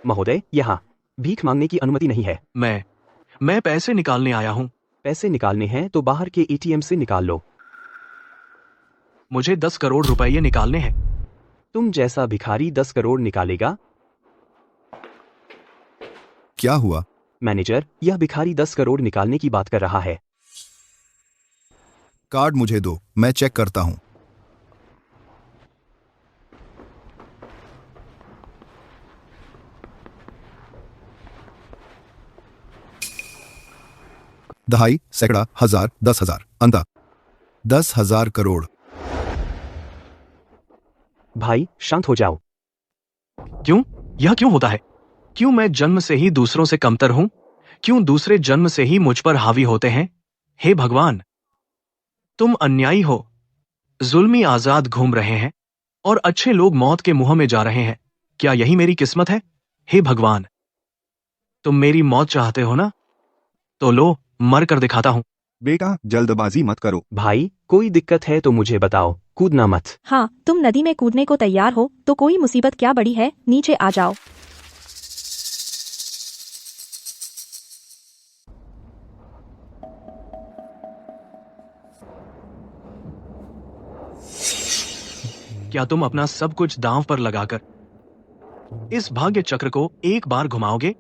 महोदय, यहाँ भीख मांगने की अनुमति नहीं है। मैं पैसे निकालने आया हूँ। पैसे निकालने हैं तो बाहर के एटीएम से निकाल लो। मुझे 10 करोड़ रुपए निकालने हैं। तुम जैसा भिखारी 10 करोड़ निकालेगा? क्या हुआ? मैनेजर, यह भिखारी 10 करोड़ निकालने की बात कर रहा है। कार्ड मुझे दो, मैं चेक करता हूं। दहाई, सैकड़ा, हजार, 10,000, अंता 10,000 करोड़। भाई, शांत हो जाओ। क्यों? यह क्यों होता है? क्यों मैं जन्म से ही दूसरों से कमतर हूं? क्यों दूसरे जन्म से ही मुझ पर हावी होते हैं? हे भगवान, तुम अन्यायी हो। जुल्मी आजाद घूम रहे हैं और अच्छे लोग मौत के मुंह में जा रहे हैं। क्या यही मेरी किस्मत है? हे भगवान, तुम मेरी मौत चाहते हो ना? तो लो, मर कर दिखाता हूं। बेटा, जल्दबाजी मत करो। भाई, कोई दिक्कत है तो मुझे बताओ, कूदना मत। हाँ, तुम नदी में कूदने को तैयार हो तो कोई मुसीबत क्या बड़ी है, नीचे आ जाओ। क्या तुम अपना सब कुछ दांव पर लगाकर इस भाग्य चक्र को एक बार घुमाओगे?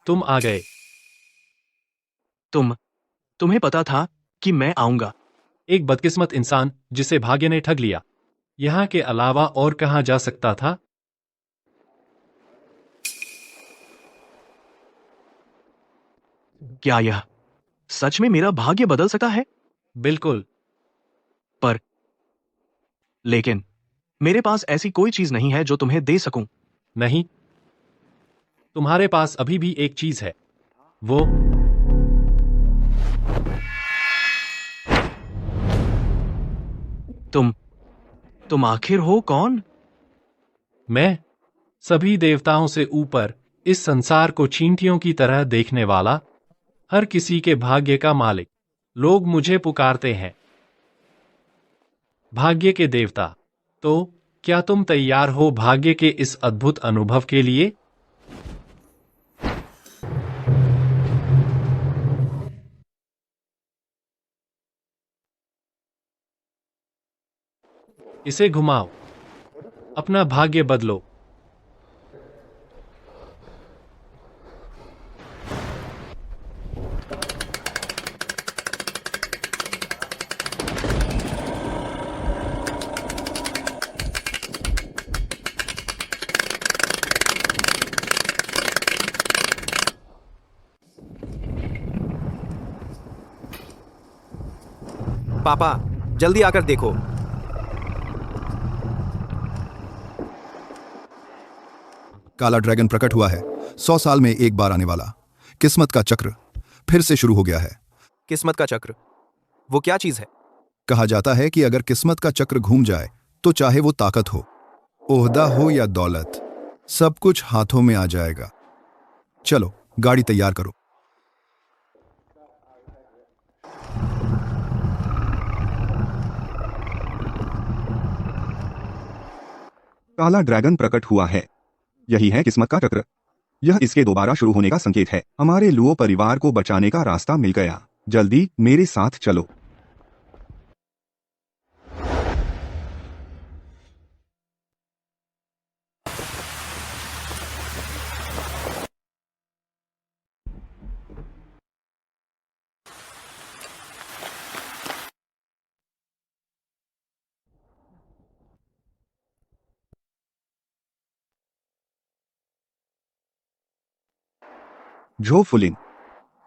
तुम आ गए। तुम्हें पता था कि मैं आऊंगा। एक बदकिस्मत इंसान जिसे भाग्य ने ठग लिया। यहाँ के अलावा और कहाँ जा सकता था? क्या यह सच में मेरा भाग्य बदल सकता है? बिल्कुल। पर लेकिन मेरे पास ऐसी कोई चीज नहीं है जो तुम्हें दे सकूं। नहीं, तुम्हारे पास अभी भी एक चीज है। वो तुम आखिर हो कौन? मैं, सभी देवताओं से ऊपर इस संसार को चींटियों की तरह देखने वाला, हर किसी के भाग्य का मालिक। लोग मुझे पुकारते हैं भाग्य के देवता। तो क्या तुम तैयार हो भाग्य के इस अद्भुत अनुभव के लिए? इसे घुमाओ, अपना भाग्य बदलो। पापा, जल्दी आकर देखो। काला ड्रैगन प्रकट हुआ है, 100 साल में एक बार आने वाला। किस्मत का चक्र फिर से शुरू हो गया है। किस्मत का चक्र, वो क्या चीज है? कहा जाता है कि अगर किस्मत का चक्र घूम जाए तो चाहे वो ताकत हो, ओहदा हो या दौलत, सब कुछ हाथों में आ जाएगा। चलो, गाड़ी तैयार करो। काला ड्रैगन प्रकट हुआ है। यही है किस्मत का चक्र। यह इसके दोबारा शुरू होने का संकेत है। हमारे लुओ परिवार को बचाने का रास्ता मिल गया। जल्दी मेरे साथ चलो। जो फुलिन,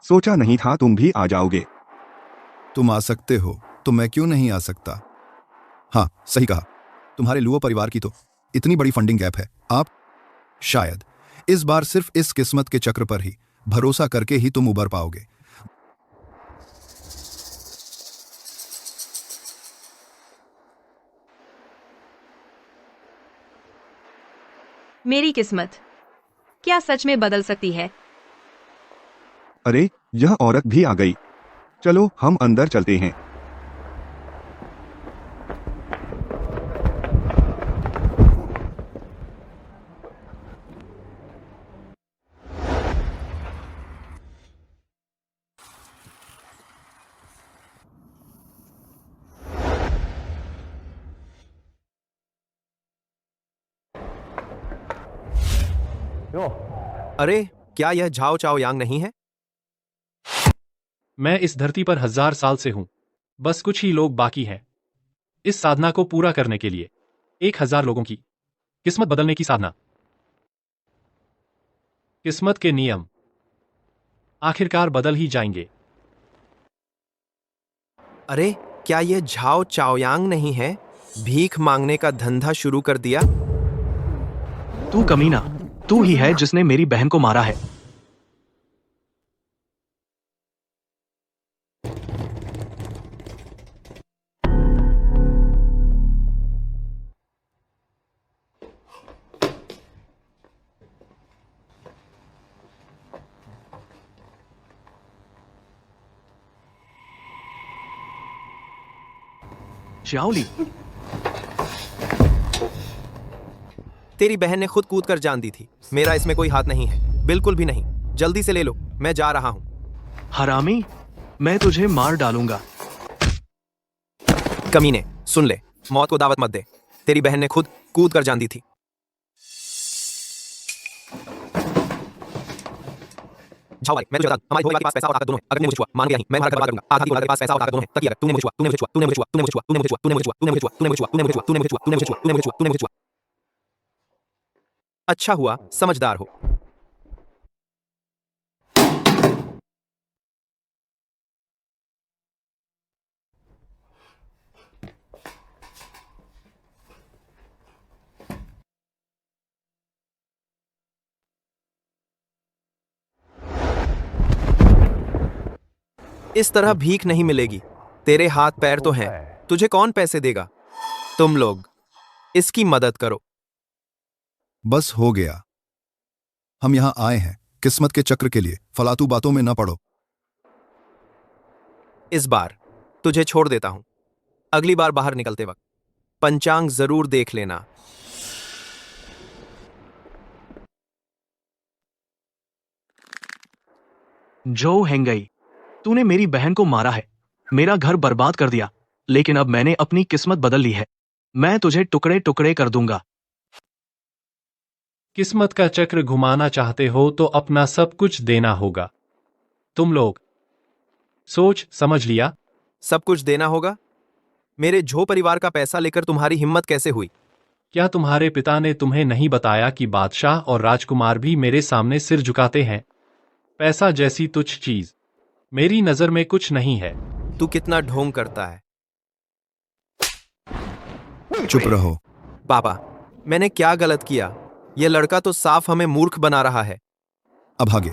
सोचा नहीं था तुम भी आ जाओगे। तुम आ सकते हो तो मैं क्यों नहीं आ सकता? हाँ, सही कहा। तुम्हारे लुओ परिवार की तो इतनी बड़ी फंडिंग गैप है। आप शायद इस बार सिर्फ इस किस्मत के चक्र पर ही भरोसा करके ही तुम उबर पाओगे। मेरी किस्मत क्या सच में बदल सकती है? अरे, यह औरत भी आ गई। चलो हम अंदर चलते हैं। अरे, क्या यह झाओ चाओ यांग नहीं है? मैं इस धरती पर 1000 साल से हूं। बस कुछ ही लोग बाकी हैं इस साधना को पूरा करने के लिए। 1000 लोगों की किस्मत बदलने की साधना। किस्मत के नियम आखिरकार बदल ही जाएंगे। अरे, क्या यह झाओ चाओयांग नहीं है? भीख मांगने का धंधा शुरू कर दिया। तू कमीना, तू ही है जिसने मेरी बहन को मारा है। शाओली, तेरी बहन ने खुद कूद कर जान दी थी। मेरा इसमें कोई हाथ नहीं है, बिल्कुल भी नहीं। जल्दी से ले लो, मैं जा रहा हूं। हरामी, मैं तुझे मार डालूंगा। कमीने, सुन ले, मौत को दावत मत दे। तेरी बहन ने खुद कूद कर जान दी थी। जाओ भाई, मैं तुझे बता दूं, हमारी भोले के पास पैसा और ताकत दोनों है। अगर तूने मुझे छुआ, मान गया नहीं, मैं तुम्हारा घर बर्बाद करूंगा। आधा के पास पैसा और ताकत दोनों है। तकिया, तूने मुझे छुआ, तूने मुझे छुआ, तूने मुझे छुआ, तूने मुझे छुआ, तूने मुझे छुआ, तूने मुझे छुआ, तूने मुझे छुआ, तूने मुझे छुआ, तूने मुझे छुआ, तूने मुझे छुआ, तूने मुझे छुआ, तूने मुझे छुआ, तूने मुझे छुआ, तूने मुझे छुआ। अच्छा हुआ समझदार हो। इस तरह भीख नहीं मिलेगी। तेरे हाथ पैर तो हैं, तुझे कौन पैसे देगा? तुम लोग इसकी मदद करो। बस हो गया। हम यहां आए हैं किस्मत के चक्र के लिए, फलातू बातों में न पड़ो। इस बार तुझे छोड़ देता हूं। अगली बार बाहर निकलते वक्त पंचांग जरूर देख लेना। जो हेंगई, तूने मेरी बहन को मारा है, मेरा घर बर्बाद कर दिया, लेकिन अब मैंने अपनी किस्मत बदल ली है। मैं तुझे टुकड़े टुकड़े कर दूंगा। किस्मत का चक्र घुमाना चाहते हो तो अपना सब कुछ देना होगा। तुम लोग सोच समझ लिया? सब कुछ देना होगा? मेरे झो परिवार का पैसा लेकर तुम्हारी हिम्मत कैसे हुई? क्या तुम्हारे पिता ने तुम्हें नहीं बताया कि बादशाह और राजकुमार भी मेरे सामने सिर झुकाते हैं? पैसा जैसी तुच्छ चीज मेरी नजर में कुछ नहीं है। तू कितना ढोंग करता है। चुप रहो। पापा, मैंने क्या गलत किया? यह लड़का तो साफ हमें मूर्ख बना रहा है। अभागे,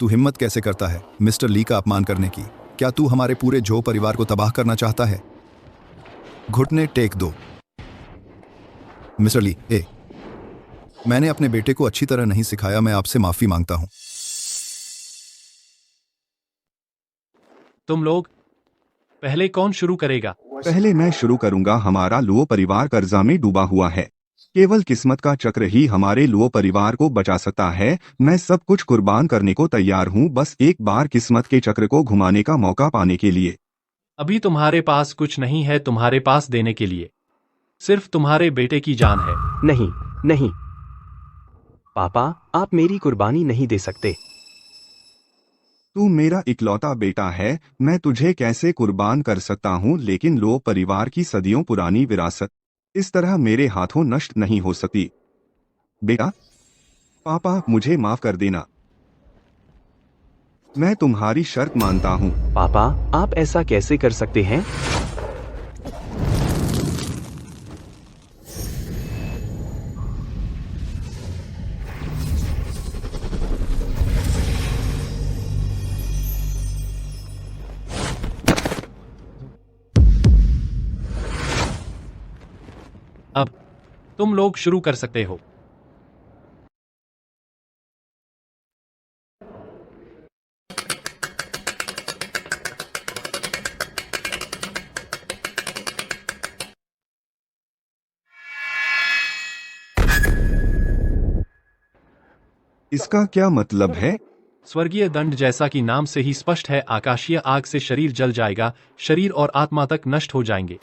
तू हिम्मत कैसे करता है मिस्टर ली का अपमान करने की? क्या तू हमारे पूरे जो परिवार को तबाह करना चाहता है? घुटने टेक दो। मिस्टर ली, मैंने अपने बेटे को अच्छी तरह नहीं सिखाया, मैं आपसे माफी मांगता हूं। तुम लोग पहले कौन शुरू करेगा? पहले मैं शुरू करूंगा। हमारा लुओ परिवार कर्जा में डूबा हुआ है। केवल किस्मत का चक्र ही हमारे लुओ परिवार को बचा सकता है। मैं सब कुछ कुर्बान करने को तैयार हूं, बस एक बार किस्मत के चक्र को घुमाने का मौका पाने के लिए। अभी तुम्हारे पास कुछ नहीं है तुम्हारे पास देने के लिए। सिर्फ तुम्हारे बेटे की जान है। नहीं, नहीं पापा, आप मेरी कुर्बानी नहीं दे सकते। तू मेरा इकलौता बेटा है, मैं तुझे कैसे कुर्बान कर सकता हूँ? लेकिन लो परिवार की सदियों पुरानी विरासत इस तरह मेरे हाथों नष्ट नहीं हो सकती। बेटा, पापा मुझे माफ कर देना। मैं तुम्हारी शर्त मानता हूँ। पापा, आप ऐसा कैसे कर सकते हैं? अब तुम लोग शुरू कर सकते हो। इसका क्या मतलब है? स्वर्गीय दंड जैसा कि नाम से ही स्पष्ट है, आकाशीय आग से शरीर जल जाएगा, शरीर और आत्मा तक नष्ट हो जाएंगे।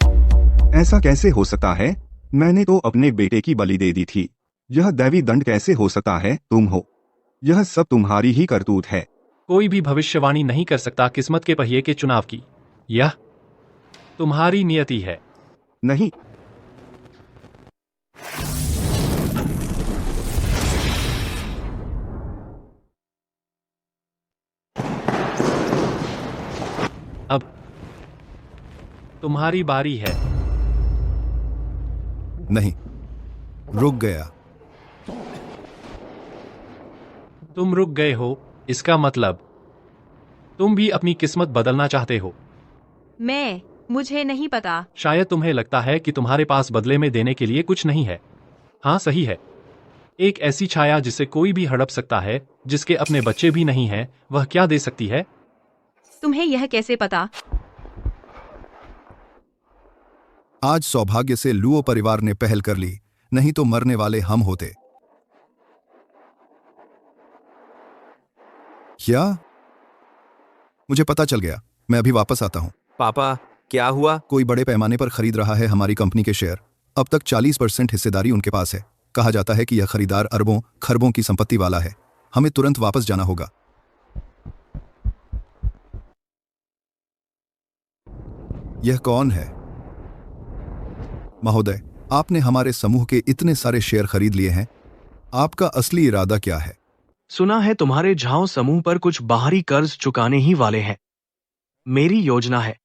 ऐसा कैसे हो सकता है? मैंने तो अपने बेटे की बलि दे दी थी। यह दैवी दंड कैसे हो सकता है? तुम हो। यह सब तुम्हारी ही करतूत है। कोई भी भविष्यवाणी नहीं कर सकता किस्मत के पहिए के चुनाव की। यह तुम्हारी नियति है। नहीं, अब तुम्हारी बारी है। नहीं, रुक गया। तुम रुक गए हो, इसका मतलब तुम भी अपनी किस्मत बदलना चाहते हो। मुझे नहीं पता। शायद तुम्हें लगता है कि तुम्हारे पास बदले में देने के लिए कुछ नहीं है। हाँ, सही है। एक ऐसी छाया जिसे कोई भी हड़प सकता है, जिसके अपने बच्चे भी नहीं हैं, वह क्या दे सकती है? तुम्हें यह कैसे पता? आज सौभाग्य से लुओ परिवार ने पहल कर ली, नहीं तो मरने वाले हम होते। क्या? मुझे पता चल गया। मैं अभी वापस आता हूं। पापा, क्या हुआ? कोई बड़े पैमाने पर खरीद रहा है हमारी कंपनी के शेयर। अब तक 40% हिस्सेदारी उनके पास है। कहा जाता है कि यह खरीदार अरबों खरबों की संपत्ति वाला है। हमें तुरंत वापस जाना होगा। यह कौन है? महोदय, आपने हमारे समूह के इतने सारे शेयर खरीद लिए हैं। आपका असली इरादा क्या है? सुना है तुम्हारे झाओ समूह पर कुछ बाहरी कर्ज चुकाने ही वाले हैं। मेरी योजना है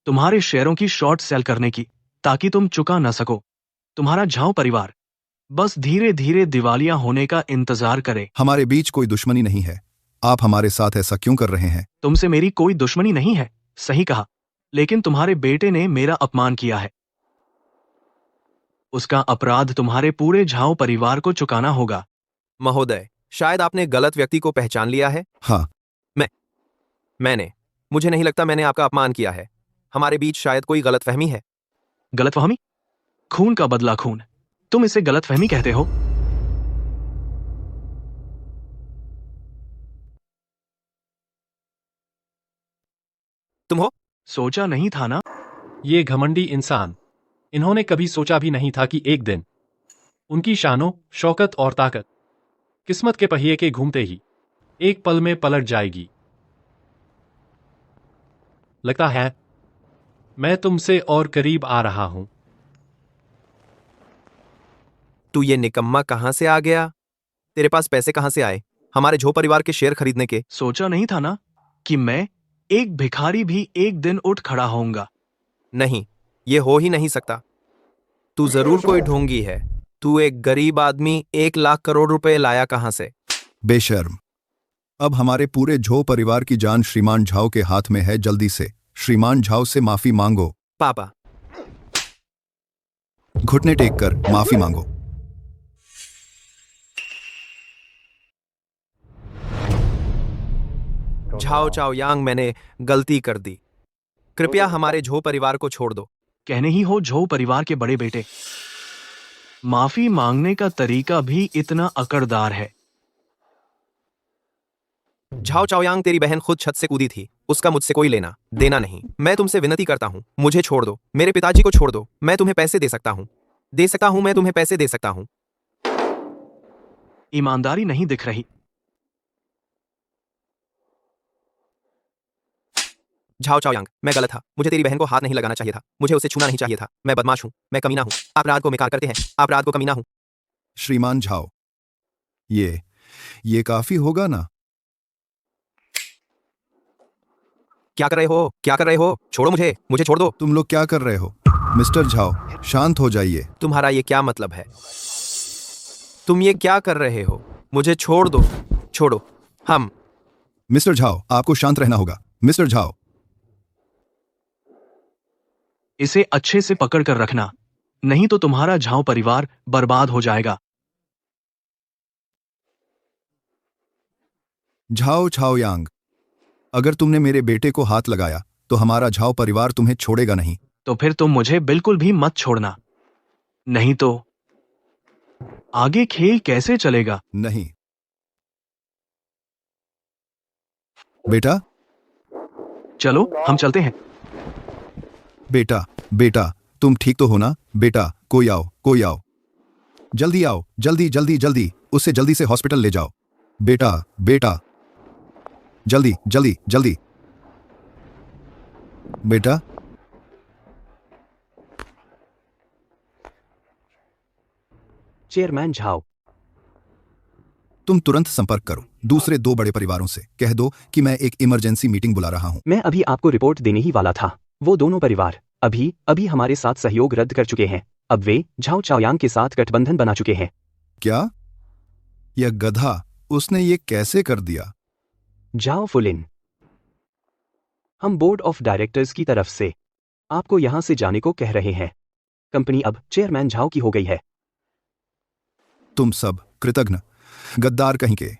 तुम्हारे शेयरों की शॉर्ट सेल करने की, ताकि तुम चुका न सको। तुम्हारा झाओ परिवार बस धीरे धीरे दिवालिया होने का इंतजार करे। हमारे बीच कोई दुश्मनी नहीं है। आप हमारे साथ ऐसा क्यों कर रहे हैं? तुमसे मेरी कोई दुश्मनी नहीं है, सही कहा। लेकिन तुम्हारे बेटे ने मेरा अपमान किया है। उसका अपराध तुम्हारे पूरे झाओ परिवार को चुकाना होगा। महोदय, शायद आपने गलत व्यक्ति को पहचान लिया है। हाँ, मुझे नहीं लगता मैंने आपका अपमान किया है। हमारे बीच शायद कोई गलतफहमी है। गलतफहमी? खून का बदला खून, तुम इसे गलतफहमी कहते हो? तुम हो? सोचा नहीं था ना। ये घमंडी इंसान, इन्होंने कभी सोचा भी नहीं था कि एक दिन उनकी शानो शौकत और ताकत किस्मत के पहिए के घूमते ही एक पल में पलट जाएगी। लगता है मैं तुमसे और करीब आ रहा हूं। तू ये निकम्मा कहां से आ गया? तेरे पास पैसे कहां से आए हमारे झो परिवार के शेयर खरीदने के? सोचा नहीं था ना कि मैं, एक भिखारी भी एक दिन उठ खड़ा होऊंगा। नहीं, ये हो ही नहीं सकता। तू जरूर कोई ढोंगी है। तू एक गरीब आदमी 1 लाख करोड़ रुपए लाया कहां से? बेशर्म। अब हमारे पूरे झो परिवार की जान श्रीमान झाओ के हाथ में है। जल्दी से श्रीमान झाओ से माफी मांगो। पापा, घुटने टेक कर माफी मांगो। झाओ चाओ यांग, मैंने गलती कर दी। कृपया हमारे झो परिवार को छोड़ दो। कहने ही हो झो परिवार के बड़े बेटे। माफी मांगने का तरीका भी इतना अकड़दार है। झाओ चाओयांग, तेरी बहन खुद छत से कूदी थी। उसका मुझसे कोई लेना देना नहीं। मैं तुमसे विनती करता हूं, मुझे छोड़ दो। मेरे पिताजी को छोड़ दो। मैं तुम्हें पैसे दे सकता हूं। मैं तुम्हें पैसे दे सकता हूं। ईमानदारी नहीं दिख रही। झाओ चाओयांग, मैं गलत था। मुझे तेरी बहन को हाथ नहीं लगाना चाहिए था। मुझे उसे छूना नहीं चाहिए था। मैं बदमाश हूं, मैं कमीना हूं। आप रात को मिकार करते हैं। आप रात को कमीना हूं। श्रीमान झाओ, ये काफी होगा ना? क्या कर रहे हो? क्या कर रहे हो? छोड़ो मुझे, मुझे छोड़ दो। तुम लोग क्या कर रहे हो? मिस्टर झाओ, शांत हो जाइए। तुम्हारा ये क्या मतलब है? तुम ये क्या कर रहे हो? मुझे छोड़ दो। छोड़ो। हम मिस्टर झाओ, आपको शांत रहना होगा। मिस्टर झाओ, इसे अच्छे से पकड़ कर रखना, नहीं तो तुम्हारा झाओ परिवार बर्बाद हो जाएगा। झाओ छाओयांग, अगर तुमने मेरे बेटे को हाथ लगाया तो हमारा झाओ परिवार तुम्हें छोड़ेगा नहीं। तो फिर तुम मुझे बिल्कुल भी मत छोड़ना, नहीं तो आगे खेल कैसे चलेगा? नहीं, बेटा, चलो हम चलते हैं। बेटा, बेटा, तुम ठीक तो हो ना? बेटा, कोई आओ, कोई आओ। जल्दी आओ, जल्दी जल्दी जल्दी, उसे जल्दी से हॉस्पिटल ले जाओ। बेटा, बेटा, जल्दी जल्दी जल्दी। बेटा, चेयरमैन झाओ, तुम तुरंत संपर्क करो दूसरे 2 बड़े परिवारों से, कह दो कि मैं एक इमरजेंसी मीटिंग बुला रहा हूं। मैं अभी आपको रिपोर्ट देने ही वाला था। वो दोनों परिवार अभी अभी हमारे साथ सहयोग रद्द कर चुके हैं। अब वे झाओ चाओयांग के साथ गठबंधन बना चुके हैं। क्या? यह गधा, उसने ये कैसे कर दिया? झाओ फुलिन, हम बोर्ड ऑफ डायरेक्टर्स की तरफ से आपको यहां से जाने को कह रहे हैं। कंपनी अब चेयरमैन झाओ की हो गई है। तुम सब कृतघ्न गद्दार कहीं के।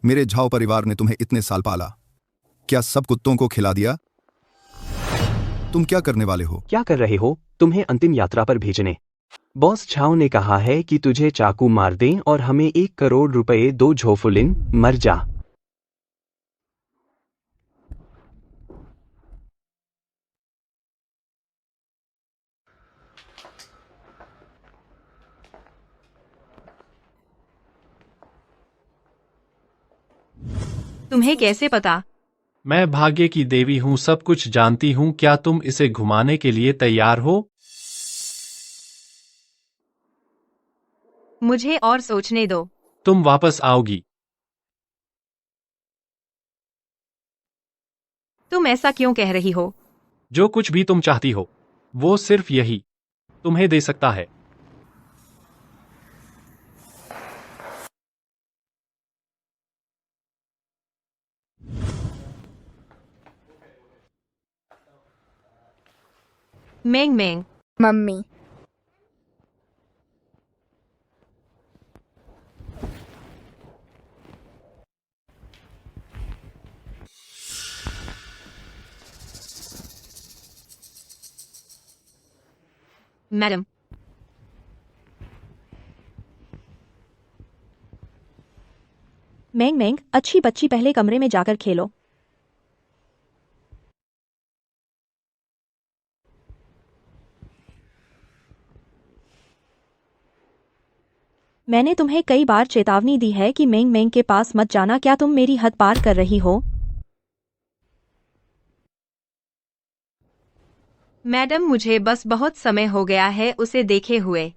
मेरे झाओ परिवार ने तुम्हें इतने साल पाला, क्या सब कुत्तों को खिला दिया? तुम क्या करने वाले हो? क्या कर रहे हो? तुम्हें अंतिम यात्रा पर भेजने। बॉस झाओ ने कहा है कि तुझे चाकू मार दें और हमें 1 करोड़ रुपए दो। झोफुलिन, मर जा। तुम्हें कैसे पता? मैं भाग्य की देवी हूँ, सब कुछ जानती हूँ। क्या तुम इसे घुमाने के लिए तैयार हो? मुझे और सोचने दो। तुम वापस आओगी। तुम ऐसा क्यों कह रही हो? जो कुछ भी तुम चाहती हो वो सिर्फ यही तुम्हें दे सकता है। मेंग मेंग, मम्मी। मैडम। मेंग मेंग, अच्छी बच्ची, पहले कमरे में जाकर खेलो। मैंने तुम्हें कई बार चेतावनी दी है कि मेंग मेंग के पास मत जाना। क्या तुम मेरी हद पार कर रही हो? मैडम, मुझे बस बहुत समय हो गया है उसे देखे हुए।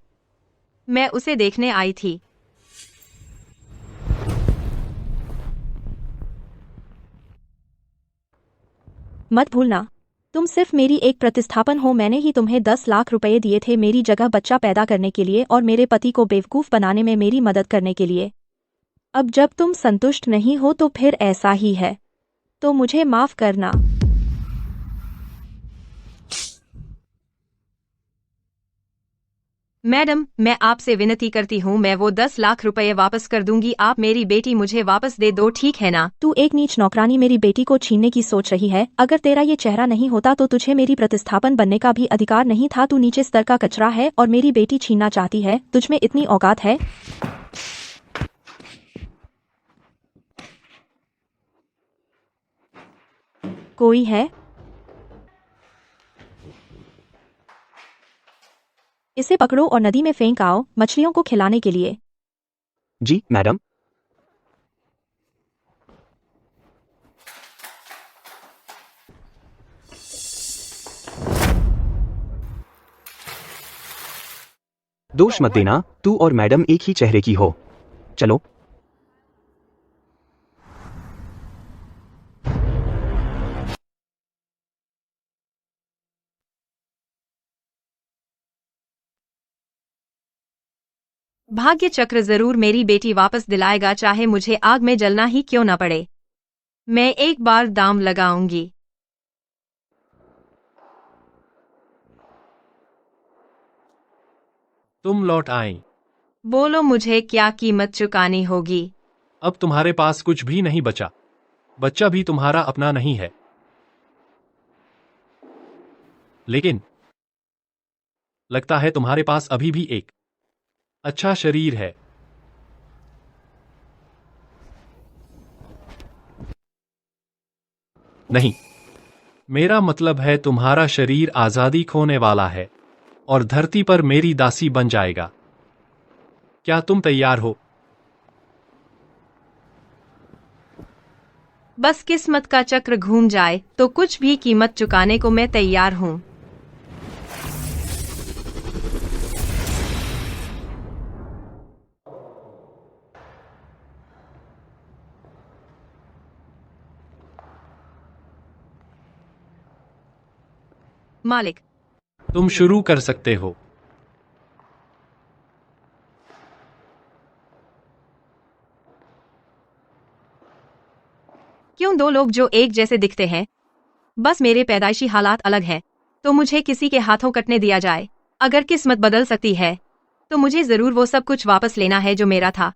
मैं उसे देखने आई थी। मत भूलना, तुम सिर्फ मेरी एक प्रतिस्थापन हो। मैंने ही तुम्हें 10 लाख रुपए दिए थे मेरी जगह बच्चा पैदा करने के लिए और मेरे पति को बेवकूफ बनाने में मेरी मदद करने के लिए। अब जब तुम संतुष्ट नहीं हो तो फिर ऐसा ही है। तो मुझे माफ करना। मैडम, मैं आपसे विनती करती हूँ, मैं वो 10 लाख रुपए वापस कर दूंगी। आप मेरी बेटी मुझे वापस दे दो, ठीक है ना? तू एक नीच नौकरानी मेरी बेटी को छीनने की सोच रही है। अगर तेरा ये चेहरा नहीं होता तो तुझे मेरी प्रतिस्थापन बनने का भी अधिकार नहीं था। तू नीचे स्तर का कचरा है और मेरी बेटी छीनना चाहती है। तुझमें इतनी औकात है? कोई है? इसे पकड़ो और नदी में फेंक आओ मछलियों को खिलाने के लिए। जी मैडम। दोष मत देना, तू और मैडम एक ही चेहरे की हो। चलो। भाग्य चक्र जरूर मेरी बेटी वापस दिलाएगा, चाहे मुझे आग में जलना ही क्यों न पड़े। मैं एक बार दाम लगाऊंगी। तुम लौट आई। बोलो, मुझे क्या कीमत चुकानी होगी? अब तुम्हारे पास कुछ भी नहीं बचा। बच्चा भी तुम्हारा अपना नहीं है। लेकिन लगता है तुम्हारे पास अभी भी एक अच्छा शरीर है। नहीं, मेरा मतलब है तुम्हारा शरीर आजादी खोने वाला है और धरती पर मेरी दासी बन जाएगा। क्या तुम तैयार हो? बस किस्मत का चक्र घूम जाए तो कुछ भी कीमत चुकाने को मैं तैयार हूँ। मालिक, तुम शुरू कर सकते हो। क्यों दो लोग जो एक जैसे दिखते हैं? बस मेरे पैदाइशी हालात अलग हैं, तो मुझे किसी के हाथों कटने दिया जाए। अगर किस्मत बदल सकती है, तो मुझे जरूर वो सब कुछ वापस लेना है जो मेरा था।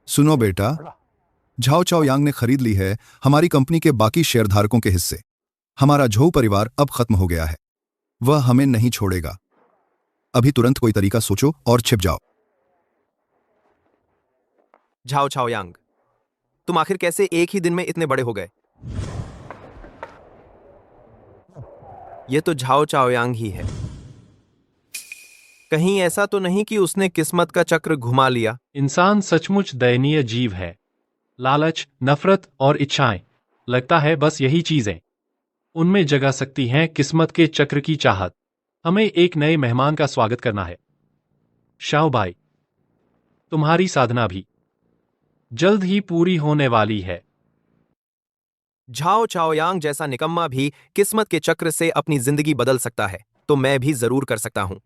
सुनो बेटा, झाओ चाओ यांग ने खरीद ली है हमारी कंपनी के बाकी शेयरधारकों के हिस्से। हमारा झोउ परिवार अब खत्म हो गया है। वह हमें नहीं छोड़ेगा। अभी तुरंत कोई तरीका सोचो और छिप जाओ। झाओ छाओ यांग, तुम आखिर कैसे एक ही दिन में इतने बड़े हो गए? ये तो झाओ चाओ यांग ही है। कहीं ऐसा तो नहीं कि उसने किस्मत का चक्र घुमा लिया? इंसान सचमुच दयनीय जीव है। लालच, नफरत और इच्छाएं, लगता है बस यही चीजें उनमें जगा सकती हैं किस्मत के चक्र की चाहत। हमें एक नए मेहमान का स्वागत करना है। शाओबाई, तुम्हारी साधना भी जल्द ही पूरी होने वाली है। झाओ चाओ यांग जैसा निकम्मा भी किस्मत के चक्र से अपनी जिंदगी बदल सकता है, तो मैं भी जरूर कर सकता हूं।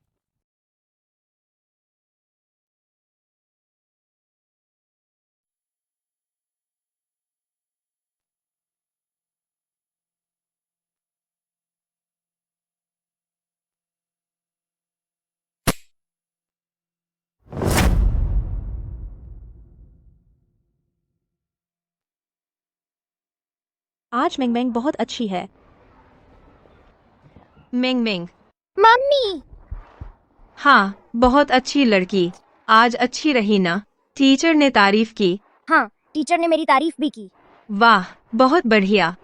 आज मेंग बहुत अच्छी है। मेंग, मम्मी। हाँ, बहुत अच्छी लड़की। आज अच्छी रही ना? टीचर ने तारीफ की। हाँ, टीचर ने मेरी तारीफ भी की। वाह, बहुत बढ़िया।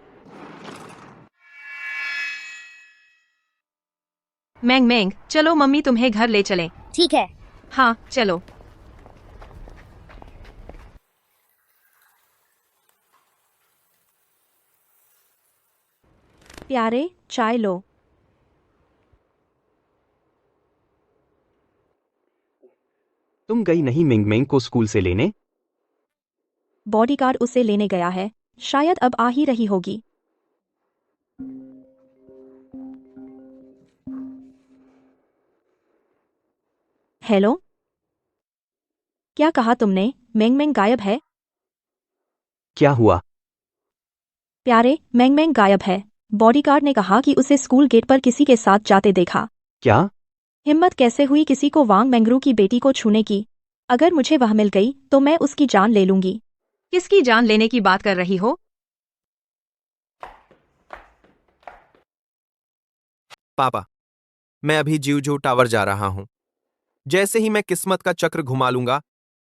मेंग, चलो मम्मी तुम्हें घर ले चलें। ठीक है। हाँ, चलो। प्यारे, चाय लो। तुम गई नहीं मिंग मिंग को स्कूल से लेने? बॉडीगार्ड उसे लेने गया है। शायद अब आ ही रही होगी। हेलो, क्या कहा तुमने? मेंग गायब है? क्या हुआ? प्यारे, मेंग गायब है। बॉडीगार्ड ने कहा कि उसे स्कूल गेट पर किसी के साथ जाते देखा। क्या? हिम्मत कैसे हुई किसी को वांग मेंगरू की बेटी को छूने की? अगर मुझे वह मिल गई तो मैं उसकी जान ले लूंगी। किसकी जान लेने की बात कर रही हो? पापा, मैं अभी जीवजू टावर जा रहा हूं। जैसे ही मैं किस्मत का चक्र घुमा लूंगा,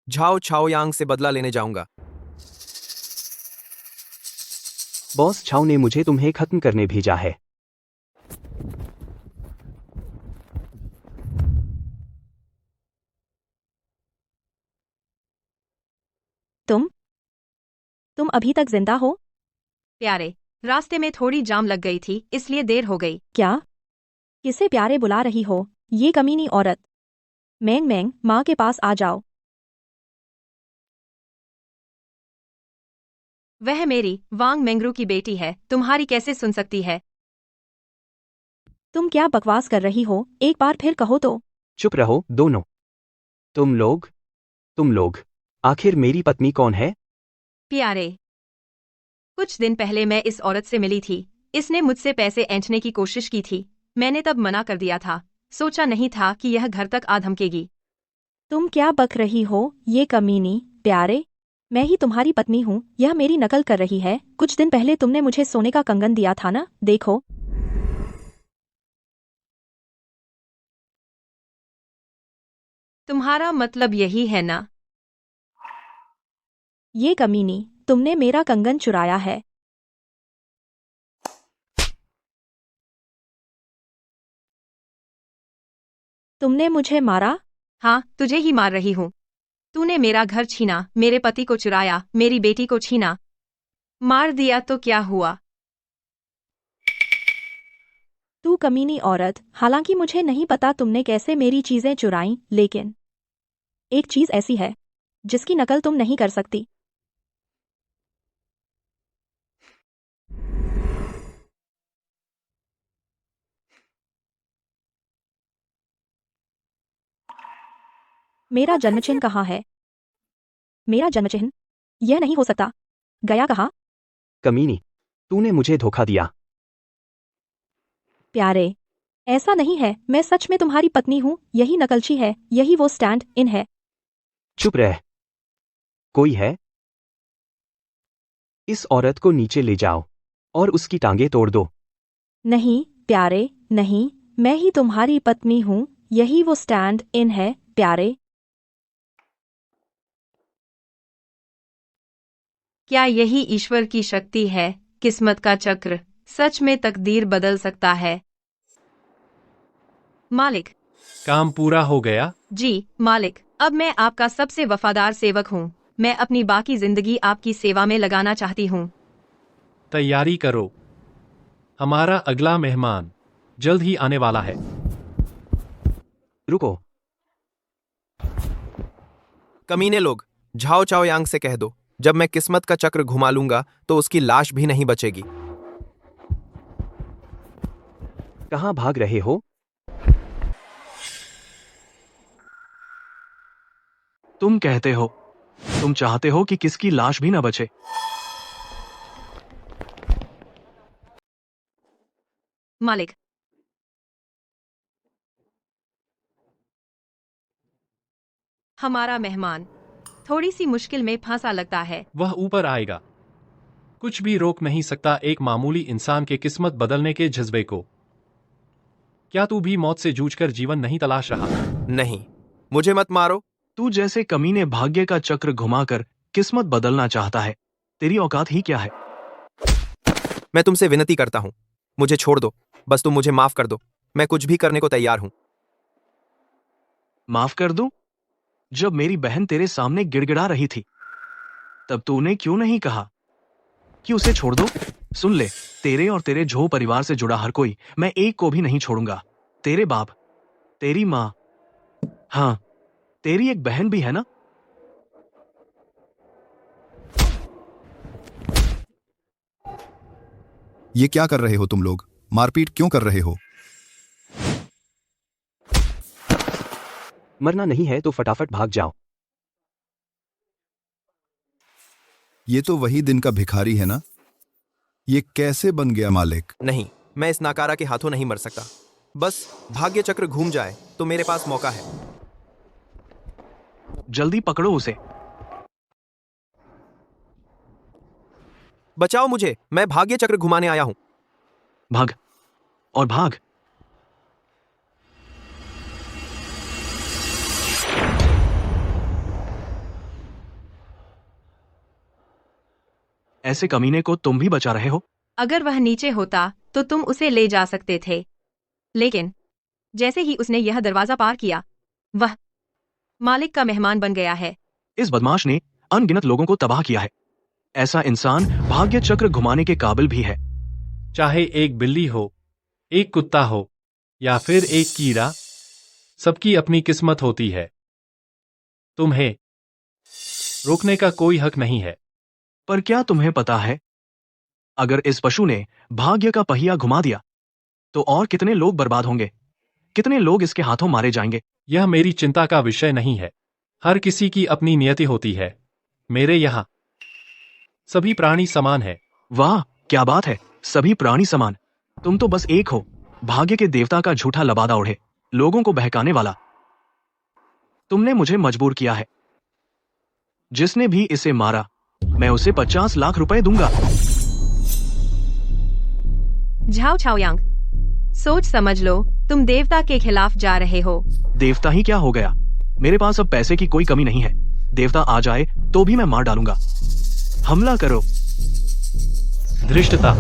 झाओ छाओ यांग से बदला लेने जाऊंगा। बॉस छाओ ने मुझे तुम्हें खत्म करने भेजा है। तुम तुम अभी तक जिंदा हो? प्यारे, रास्ते में थोड़ी जाम लग गई थी इसलिए देर हो गई। क्या? किसे प्यारे बुला रही हो, ये कमीनी औरत? मैंग मैंग, माँ के पास आ जाओ। वह मेरी वांग मेंगरू की बेटी है, तुम्हारी कैसे सुन सकती है? तुम क्या बकवास कर रही हो, एक बार फिर कहो तो। चुप रहो दोनों। तुम लोग आखिर मेरी पत्नी कौन है? प्यारे, कुछ दिन पहले मैं इस औरत से मिली थी। इसने मुझसे पैसे ऐंठने की कोशिश की थी। मैंने तब मना कर दिया था, सोचा नहीं था कि यह घर तक आ धमकेगी। तुम क्या बक रही हो, ये कमीनी? प्यारे, मैं ही तुम्हारी पत्नी हूँ, यह मेरी नकल कर रही है। कुछ दिन पहले तुमने मुझे सोने का कंगन दिया था ना, देखो। तुम्हारा मतलब यही है ना? ये कमीनी, तुमने मेरा कंगन चुराया है। तुमने मुझे मारा? हाँ, तुझे ही मार रही हूँ। तूने मेरा घर छीना, मेरे पति को चुराया, मेरी बेटी को छीना। मार दिया तो क्या हुआ? तू कमीनी औरत, हालांकि मुझे नहीं पता तुमने कैसे मेरी चीजें चुराईं, लेकिन एक चीज ऐसी है जिसकी नकल तुम नहीं कर सकती। मेरा जन्मचिन्ह कहाँ है? मेरा जन्मचिन्ह? यह नहीं हो सकता। गया कहाँ? कमीनी, तूने मुझे धोखा दिया। प्यारे, ऐसा नहीं है, मैं सच में तुम्हारी पत्नी हूँ, यही नकलची है, यही वो स्टैंड इन है। चुप रह। कोई है? इस औरत को नीचे ले जाओ और उसकी टांगे तोड़ दो। नहीं प्यारे, नहीं, मैं ही तुम्हारी पत्नी हूँ, यही वो स्टैंड इन है। प्यारे, क्या यही ईश्वर की शक्ति है? किस्मत का चक्र सच में तकदीर बदल सकता है। मालिक। काम पूरा हो गया? जी मालिक, अब मैं आपका सबसे वफादार सेवक हूँ। मैं अपनी बाकी जिंदगी आपकी सेवा में लगाना चाहती हूँ। तैयारी करो, हमारा अगला मेहमान जल्द ही आने वाला है। रुको। कमीने लोग, झाओ चाओ यांग से कह दो, जब मैं किस्मत का चक्र घुमा लूंगा तो उसकी लाश भी नहीं बचेगी। कहाँ भाग रहे हो? तुम कहते हो, तुम चाहते हो कि किसकी लाश भी न बचे। मालिक। हमारा मेहमान थोड़ी सी मुश्किल में फंसा लगता है। वह ऊपर आएगा। कुछ भी रोक नहीं सकता एक मामूली इंसान के किस्मत बदलने के जज्बे को। क्या तू भी मौत से जूझकर जीवन नहीं तलाश रहा? नहीं, मुझे मत मारो। तू जैसे कमीने भाग्य का चक्र घुमाकर किस्मत बदलना चाहता है, तेरी औकात ही क्या है? मैं तुमसे विनती करता हूं, मुझे छोड़ दो, बस तुम मुझे माफ कर दो, मैं कुछ भी करने को तैयार हूं। माफ कर दूं? जब मेरी बहन तेरे सामने गिड़गिड़ा रही थी, तब तूने क्यों नहीं कहा कि उसे छोड़ दो? सुन ले, तेरे और तेरे झो परिवार से जुड़ा हर कोई, मैं एक को भी नहीं छोड़ूंगा। तेरे बाप, तेरी माँ, हाँ, तेरी एक बहन भी है ना? ये क्या कर रहे हो तुम लोग? मारपीट क्यों कर रहे हो? मरना नहीं है तो फटाफट भाग जाओ। ये तो वही दिन का भिखारी है ना? ये कैसे बन गया मालिक? नहीं, मैं इस नाकारा के हाथों नहीं मर सकता। बस भाग्य चक्र घूम जाए तो मेरे पास मौका है। जल्दी पकड़ो उसे। बचाओ मुझे, मैं भाग्य चक्र घुमाने आया हूं। भाग और भाग। ऐसे कमीने को तुम भी बचा रहे हो? अगर वह नीचे होता तो तुम उसे ले जा सकते थे, लेकिन जैसे ही उसने यह दरवाजा पार किया, वह मालिक का मेहमान बन गया है। इस बदमाश ने अनगिनत लोगों को तबाह किया है। ऐसा इंसान भाग्य चक्र घुमाने के काबिल भी है। चाहे एक बिल्ली हो, एक कुत्ता हो या फिर एक कीड़ा, सबकी अपनी किस्मत होती है। तुम्हें रोकने का कोई हक नहीं है। पर क्या तुम्हें पता है, अगर इस पशु ने भाग्य का पहिया घुमा दिया तो और कितने लोग बर्बाद होंगे, कितने लोग इसके हाथों मारे जाएंगे। यह मेरी चिंता का विषय नहीं है। हर किसी की अपनी नियति होती है। मेरे यहाँ सभी प्राणी समान है। वाह, क्या बात है, सभी प्राणी समान। तुम तो बस एक हो, भाग्य के देवता का झूठा लबादा ओढ़े, लोगों को बहकाने वाला। तुमने मुझे मजबूर किया है। जिसने भी इसे मारा, मैं उसे 50 लाख रुपए दूंगा। झाओ छाओयांग, सोच समझ लो, तुम देवता के खिलाफ जा रहे हो। देवता ही क्या हो गया, मेरे पास अब पैसे की कोई कमी नहीं है। देवता आ जाए तो भी मैं मार डालूंगा। हमला करो। धृष्टता।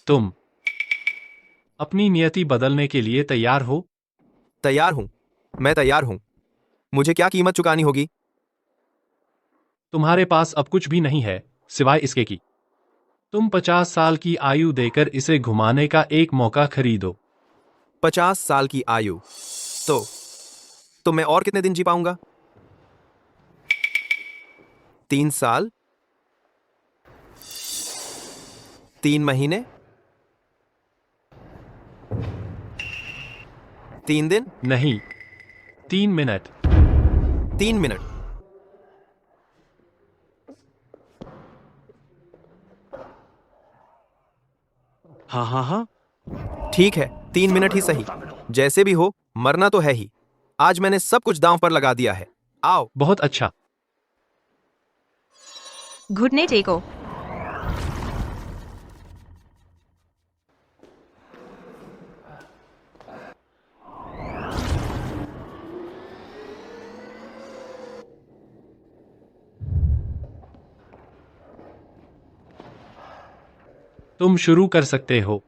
तुम अपनी नियति बदलने के लिए तैयार हो? तैयार हूं, मैं तैयार हूं। मुझे क्या कीमत चुकानी होगी? तुम्हारे पास अब कुछ भी नहीं है सिवाय इसके की। तुम 50 साल की आयु देकर इसे घुमाने का एक मौका खरीदो। 50 साल की आयु, तो मैं और कितने दिन जी पाऊंगा? 3 साल, 3 महीने, 3 दिन, नहीं, 3 मिनट। 3 मिनट। हाँ हाँ हाँ, ठीक है, 3 मिनट ही सही। जैसे भी हो, मरना तो है ही। आज मैंने सब कुछ दांव पर लगा दिया है। आओ। बहुत अच्छा। घुटने टेको। तुम शुरू कर सकते हो।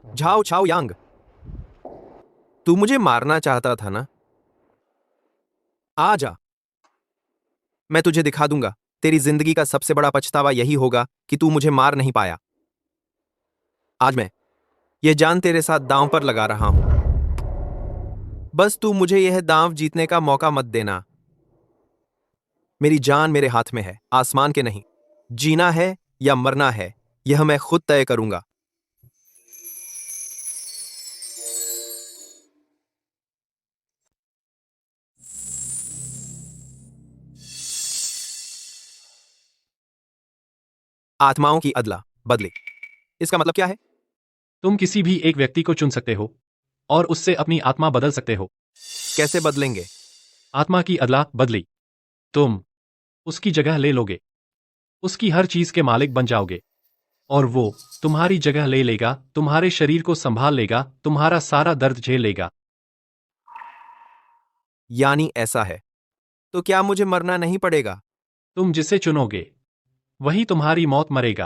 झाओ छाओ यांग, तू मुझे मारना चाहता था ना? आ जा, मैं तुझे दिखा दूंगा। तेरी जिंदगी का सबसे बड़ा पछतावा यही होगा कि तू मुझे मार नहीं पाया। आज मैं यह जान तेरे साथ दांव पर लगा रहा हूं। बस तू मुझे यह दांव जीतने का मौका मत देना। मेरी जान मेरे हाथ में है, आसमान के नहीं। जीना है या मरना है, यह मैं खुद तय करूंगा। आत्माओं की अदला बदली, इसका मतलब क्या है? तुम किसी भी एक व्यक्ति को चुन सकते हो और उससे अपनी आत्मा बदल सकते हो। कैसे बदलेंगे? आत्मा की अदला बदली, तुम उसकी जगह ले लोगे, उसकी हर चीज के मालिक बन जाओगे और वो तुम्हारी जगह ले लेगा, तुम्हारे शरीर को संभाल लेगा, तुम्हारा सारा दर्द झेल लेगा। यानी ऐसा है, तो क्या मुझे मरना नहीं पड़ेगा? तुम जिसे चुनोगे वही तुम्हारी मौत मरेगा।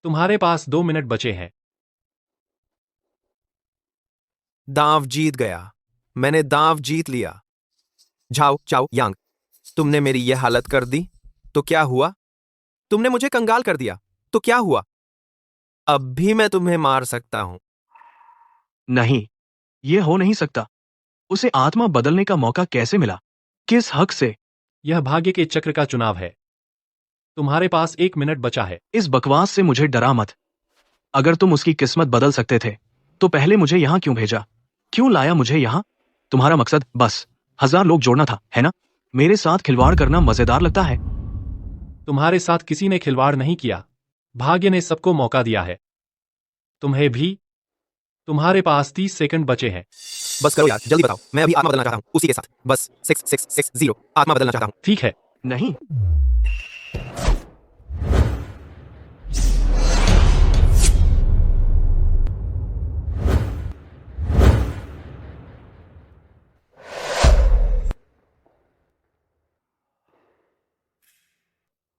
तुम्हारे पास 2 मिनट बचे हैं। दांव जीत गया, मैंने दांव जीत लिया। झाओ चाओ यांग, तुमने मेरी यह हालत कर दी, तो क्या हुआ? तुमने मुझे कंगाल कर दिया, तो क्या हुआ? अब भी मैं तुम्हें मार सकता हूं। नहीं, ये हो नहीं सकता। उसे आत्मा बदलने का मौका कैसे मिला, किस हक से? यह भाग्य के चक्र का चुनाव है। तुम्हारे पास 1 मिनट बचा है। इस बकवास से मुझे डरा मत। अगर तुम उसकी किस्मत बदल सकते थे तो पहले मुझे यहाँ क्यों भेजा, क्यों लाया मुझे यहाँ? तुम्हारा मकसद बस 1000 लोग जोड़ना था, है ना? मेरे साथ खिलवाड़ करना मजेदार लगता है। तुम्हारे साथ किसी ने खिलवाड़ नहीं किया, भाग्य ने सबको मौका दिया है। तुम्हें भी। तुम्हारे पास 30 सेकंड बचे हैं। बस करो यार, जल्दी बताओ। मैं अभी आत्मा बदलना चाहता हूं, उसी के साथ। बस 6660 आत्मा बदलना चाहता हूं। ठीक है। नहीं,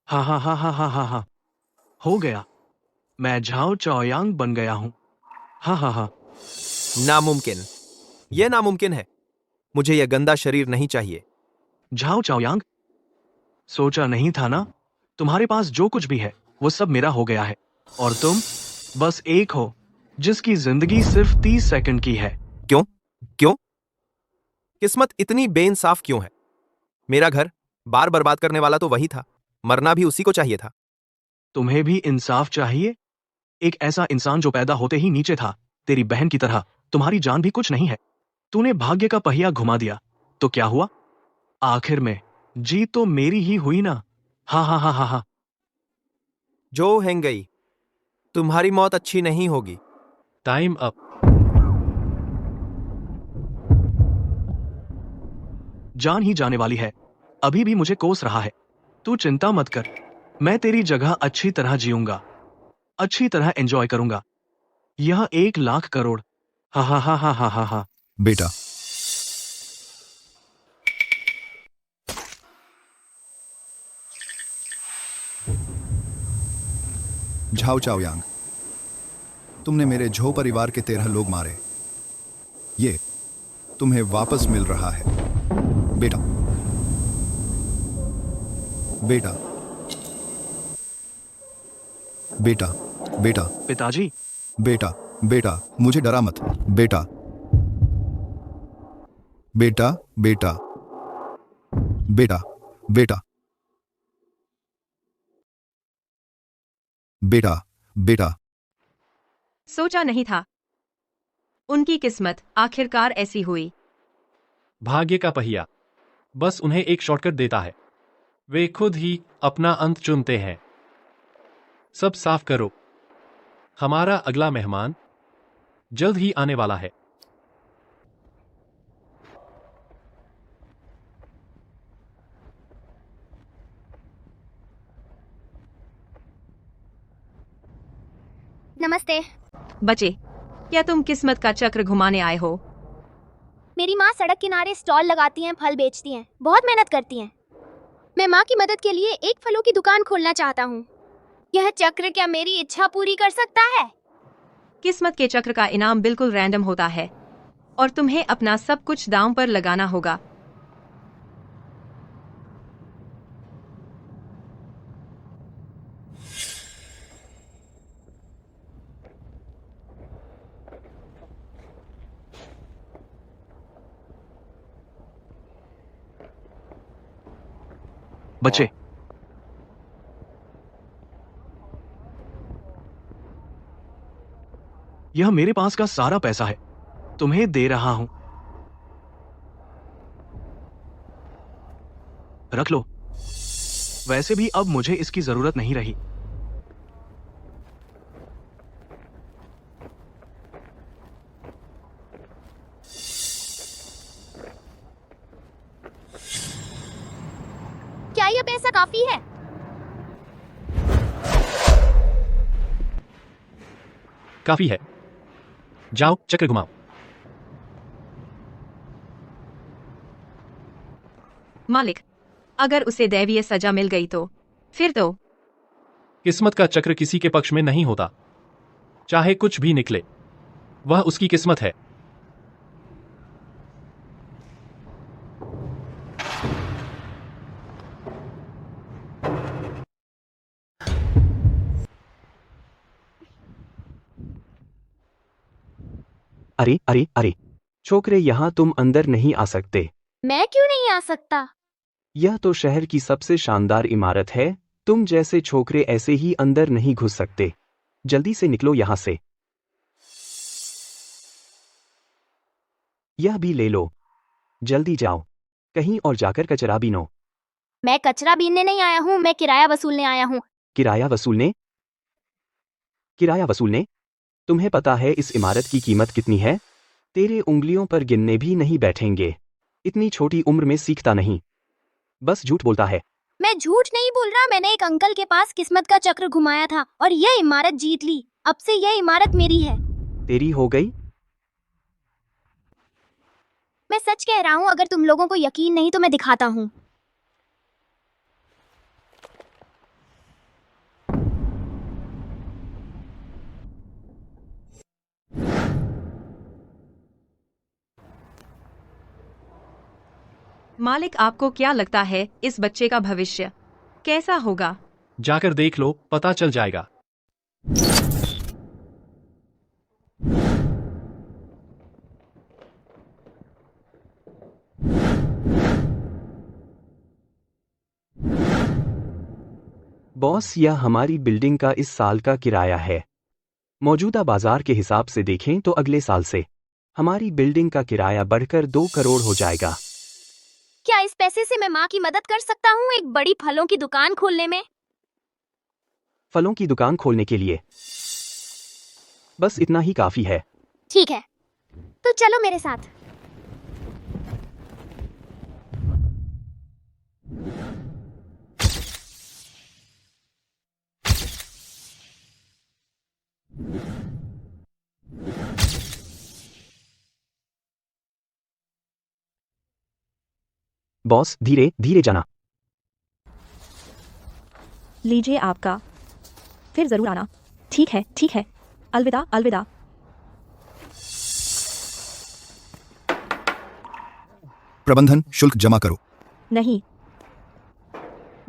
हाँ हाँ हाँ हाँ हाँ हाँ हाँ, हो गया। मैं झाओ चाओयांग बन गया हूं। हाँ हाँ हाँ। नामुमकिन। यह नामुमकिन है। मुझे यह गंदा शरीर नहीं चाहिए। झाओ चाओयांग, सोचा नहीं था ना, तुम्हारे पास जो कुछ भी है वो सब मेरा हो गया है, और तुम बस एक हो जिसकी जिंदगी सिर्फ 30 सेकंड की है। क्यों? क्यों? किस्मत इतनी बेइंसाफ क्यों है? मेरा घर बार बर्बाद करने वाला तो वही था, मरना भी उसी को चाहिए था। तुम्हें भी इंसाफ चाहिए? एक ऐसा इंसान जो पैदा होते ही नीचे था, तेरी बहन की तरह। तुम्हारी जान भी कुछ नहीं है। तूने भाग्य का पहिया घुमा दिया, तो क्या हुआ? आखिर में जीत तो मेरी ही हुई ना। हाँ हाँ हाँ हाँ हाँ। जो हैंग गई, तुम्हारी मौत अच्छी नहीं होगी। Time up. जान ही जाने वाली है, अभी भी मुझे कोस रहा है। तू चिंता मत कर, मैं तेरी जगह अच्छी तरह जीऊंगा, अच्छी तरह एंजॉय करूंगा। यह 1,00,000 करोड़। हा हा हा हा हा हा हा। बेटा, झाओ चाओयांग, तुमने मेरे झो परिवार के 13 लोग मारे। ये तुम्हें वापस मिल रहा है। बेटा, बेटा, बेटा, बेटा, पिताजी, बेटा, बेटा, मुझे डरा मत। बेटा, बेटा, बेटा, बेटा, बेटा, बेटा, बेटा, सोचा नहीं था। उनकी किस्मत आखिरकार ऐसी हुई। भाग्य का पहिया बस उन्हें एक शॉर्टकट देता है। वे खुद ही अपना अंत चुनते हैं। सब साफ करो। हमारा अगला मेहमान जल्द ही आने वाला है। नमस्ते। बचे, क्या तुम किस्मत का चक्र घुमाने आए हो? मेरी माँ सड़क किनारे स्टॉल लगाती हैं, फल बेचती हैं, बहुत मेहनत करती हैं। मैं माँ की मदद के लिए एक फलों की दुकान खोलना चाहता हूँ। यह चक्र क्या मेरी इच्छा पूरी कर सकता है? किस्मत के चक्र का इनाम बिल्कुल रैंडम होता है और तुम्हें अपना सब कुछ दांव पर लगाना होगा। बच्चे, यह मेरे पास का सारा पैसा है, तुम्हें दे रहा हूं। रख लो। वैसे भी अब मुझे इसकी जरूरत नहीं रही। क्या यह पैसा काफी है? काफी है। जाओ चक्र घुमाओ। मालिक, अगर उसे दैवीय सजा मिल गई तो फिर तो किस्मत का चक्र किसी के पक्ष में नहीं होता। चाहे कुछ भी निकले, वह उसकी किस्मत है। अरे अरे अरे, छोकरे, यहाँ तुम अंदर नहीं आ सकते। मैं क्यों नहीं आ सकता? यह तो शहर की सबसे शानदार इमारत है। तुम जैसे छोकरे ऐसे ही अंदर नहीं घुस सकते। जल्दी से निकलो यहाँ से। यह भी ले लो। जल्दी जाओ, कहीं और जाकर कचरा बीनो। मैं कचरा बीनने नहीं आया हूँ, मैं किराया वसूलने आया हूँ। किराया वसूलने? किराया वसूलने? तुम्हें पता है इस इमारत की कीमत कितनी है? तेरे उंगलियों पर गिनने भी नहीं बैठेंगे। इतनी छोटी उम्र में सीखता नहीं, बस झूठ बोलता है। मैं झूठ नहीं बोल रहा। मैंने एक अंकल के पास किस्मत का चक्र घुमाया था और यह इमारत जीत ली। अब से यह इमारत मेरी है। तेरी हो गई? मैं सच कह रहा हूँ। अगर तुम लोगों को यकीन नहीं तो मैं दिखाता हूँ। मालिक, आपको क्या लगता है इस बच्चे का भविष्य कैसा होगा? जाकर देख लो, पता चल जाएगा। बॉस, यह हमारी बिल्डिंग का इस साल का किराया है। मौजूदा बाजार के हिसाब से देखें तो अगले साल से हमारी बिल्डिंग का किराया बढ़कर 2 करोड़ हो जाएगा। क्या इस पैसे से मैं माँ की मदद कर सकता हूँ एक बड़ी फलों की दुकान खोलने में? फलों की दुकान खोलने के लिए बस इतना ही काफी है। ठीक है, तो चलो मेरे साथ। बॉस, धीरे धीरे जाना। लीजिए आपका, फिर जरूर आना। ठीक है, ठीक है। अलविदा, अलविदा। प्रबंधन शुल्क जमा करो। नहीं,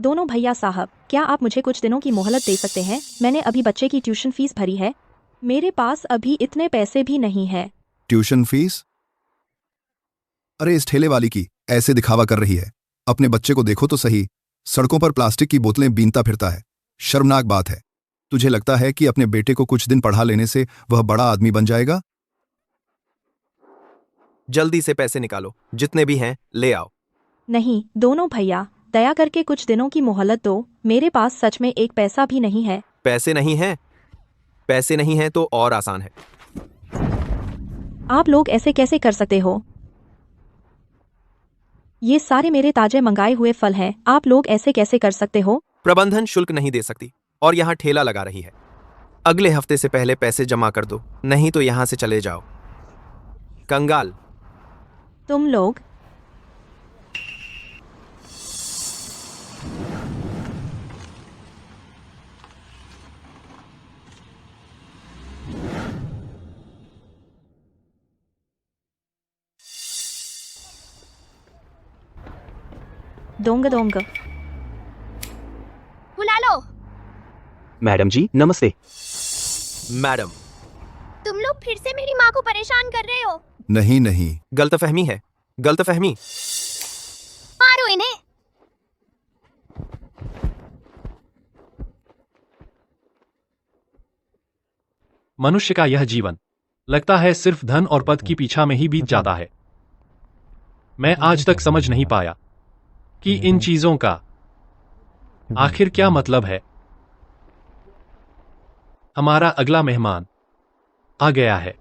दोनों भैया साहब, क्या आप मुझे कुछ दिनों की मोहलत दे सकते हैं? मैंने अभी बच्चे की ट्यूशन फीस भरी है। मेरे पास अभी इतने पैसे भी नहीं है। Tuition fees? अरे इस ठेले वाली की ऐसे दिखावा कर रही है। अपने बच्चे को देखो तो सही, सड़कों पर प्लास्टिक की बोतलें बीनता फिरता है। शर्मनाक बात है। तुझे लगता है कि अपने बेटे को कुछ दिन पढ़ा लेने से वह बड़ा आदमी बन जाएगा? जल्दी से पैसे निकालो, जितने भी हैं ले आओ। नहीं, दोनों भैया, दया करके कुछ दिनों की मोहलत दो। मेरे पास सच में एक पैसा भी नहीं है। पैसे नहीं हैं? पैसे नहीं हैं तो और आसान है। आप लोग ऐसे कैसे कर सकते हो? ये सारे मेरे ताजे मंगाए हुए फल हैं। आप लोग ऐसे कैसे कर सकते हो? प्रबंधन शुल्क नहीं दे सकती और यहाँ ठेला लगा रही है। अगले हफ्ते से पहले पैसे जमा कर दो, नहीं तो यहाँ से चले जाओ। कंगाल। तुम लोग दोंग दोंग। बुला लो। मैडम जी, नमस्ते। मैडम, तुम लोग फिर से मेरी माँ को परेशान कर रहे हो। नहीं नहीं, गलतफहमी है, गलतफहमी। मारो इन्हें। मनुष्य का यह जीवन लगता है सिर्फ धन और पद की पीछा में ही बीत जाता है। मैं आज तक समझ नहीं पाया कि इन चीजों का आखिर क्या मतलब है। हमारा अगला मेहमान आ गया है।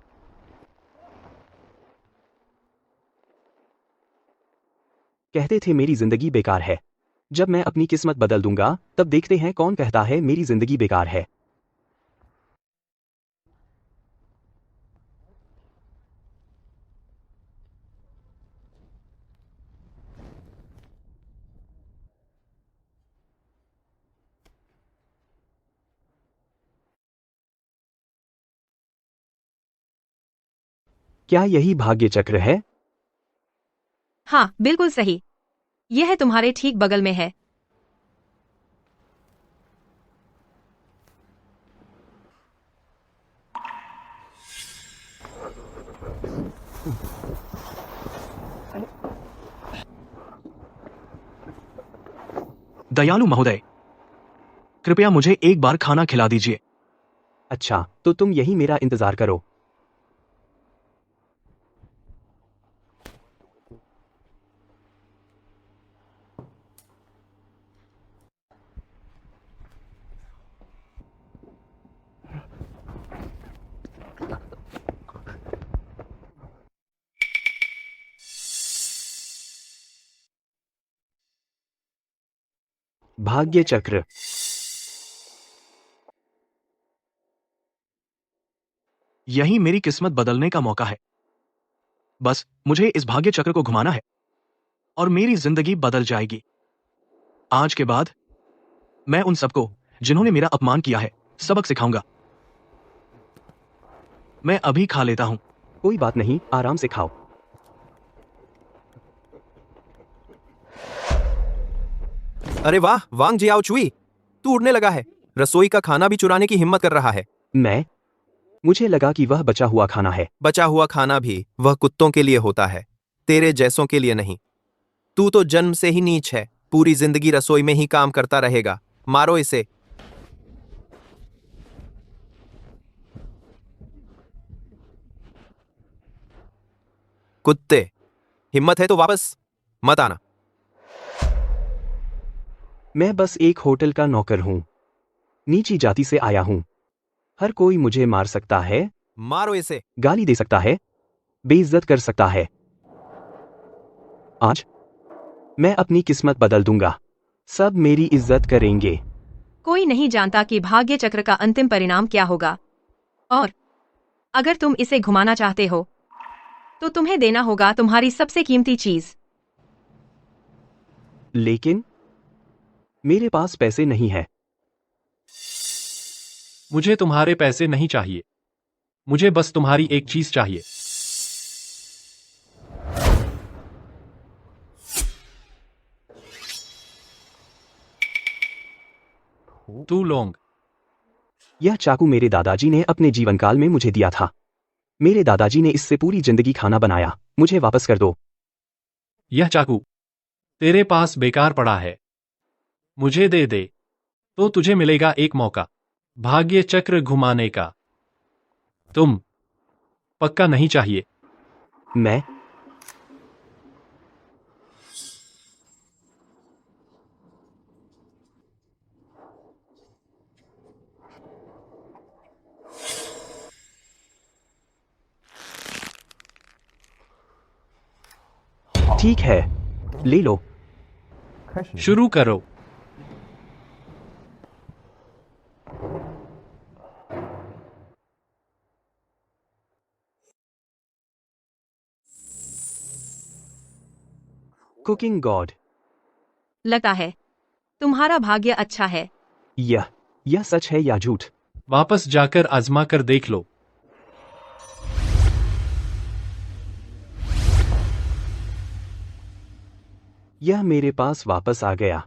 कहते थे मेरी जिंदगी बेकार है। जब मैं अपनी किस्मत बदल दूंगा तब देखते हैं कौन कहता है मेरी जिंदगी बेकार है। क्या यही भाग्य चक्र है? हाँ, बिल्कुल सही। यह तुम्हारे ठीक बगल में है। दयालु महोदय, कृपया मुझे एक बार खाना खिला दीजिए। अच्छा, तो तुम यही मेरा इंतजार करो। भाग्य चक्र। यही मेरी किस्मत बदलने का मौका है। बस मुझे इस भाग्य चक्र को घुमाना है और मेरी जिंदगी बदल जाएगी। आज के बाद मैं उन सबको जिन्होंने मेरा अपमान किया है सबक सिखाऊंगा। मैं अभी खा लेता हूं। कोई बात नहीं, आराम से खाओ। अरे वाह वांग जियाओ चुई, तू उड़ने लगा है। रसोई का खाना भी चुराने की हिम्मत कर रहा है। मुझे लगा कि वह बचा हुआ खाना है। बचा हुआ खाना भी वह कुत्तों के लिए होता है, तेरे जैसों के लिए नहीं। तू तो जन्म से ही नीच है, पूरी जिंदगी रसोई में ही काम करता रहेगा। मारो इसे। कुत्ते, हिम्मत है तो वापस मत आना। मैं बस एक होटल का नौकर हूँ, नीची जाति से आया हूँ। हर कोई मुझे मार सकता है, मारो इसे। गाली दे सकता है, बेइज्जत कर सकता है। आज मैं अपनी किस्मत बदल दूंगा। सब मेरी इज्जत करेंगे। कोई नहीं जानता कि भाग्य चक्र का अंतिम परिणाम क्या होगा, और अगर तुम इसे घुमाना चाहते हो तो तुम्हें देना होगा तुम्हारी सबसे कीमती चीज। लेकिन मेरे पास पैसे नहीं है। मुझे तुम्हारे पैसे नहीं चाहिए, मुझे बस तुम्हारी एक चीज चाहिए। तू लोंग। यह चाकू मेरे दादाजी ने अपने जीवन काल में मुझे दिया था। मेरे दादाजी ने इससे पूरी जिंदगी खाना बनाया। मुझे वापस कर दो। यह चाकू तेरे पास बेकार पड़ा है, मुझे दे दे तो तुझे मिलेगा एक मौका भाग्य चक्र घुमाने का। तुम पक्का नहीं चाहिए? मैं ठीक है, ले लो। शुरू करो। कुकिंग गॉड, लगता है तुम्हारा भाग्य अच्छा है। यह सच है या झूठ? वापस जाकर आजमा कर देख लो। यह मेरे पास वापस आ गया।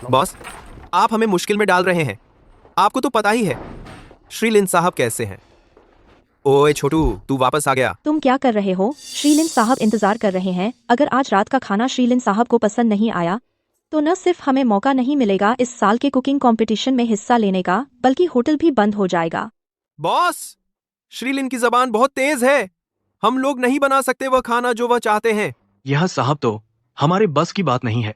बॉस, आप हमें मुश्किल में डाल रहे हैं। आपको तो पता ही है श्रीलिन साहब कैसे हैं। ओए छोटू, तू वापस आ गया। तुम क्या कर रहे हो? श्रीलिन साहब इंतजार कर रहे हैं। अगर आज रात का खाना श्रीलिन साहब को पसंद नहीं आया तो न सिर्फ हमें मौका नहीं मिलेगा इस साल के कुकिंग कंपटीशन में हिस्सा लेने का, बल्कि होटल भी बंद हो जाएगा। बॉस, श्रीलिन की जबान बहुत तेज है। हम लोग नहीं बना सकते वह खाना जो वह चाहते हैं। यह साहब तो हमारे बस की बात नहीं है।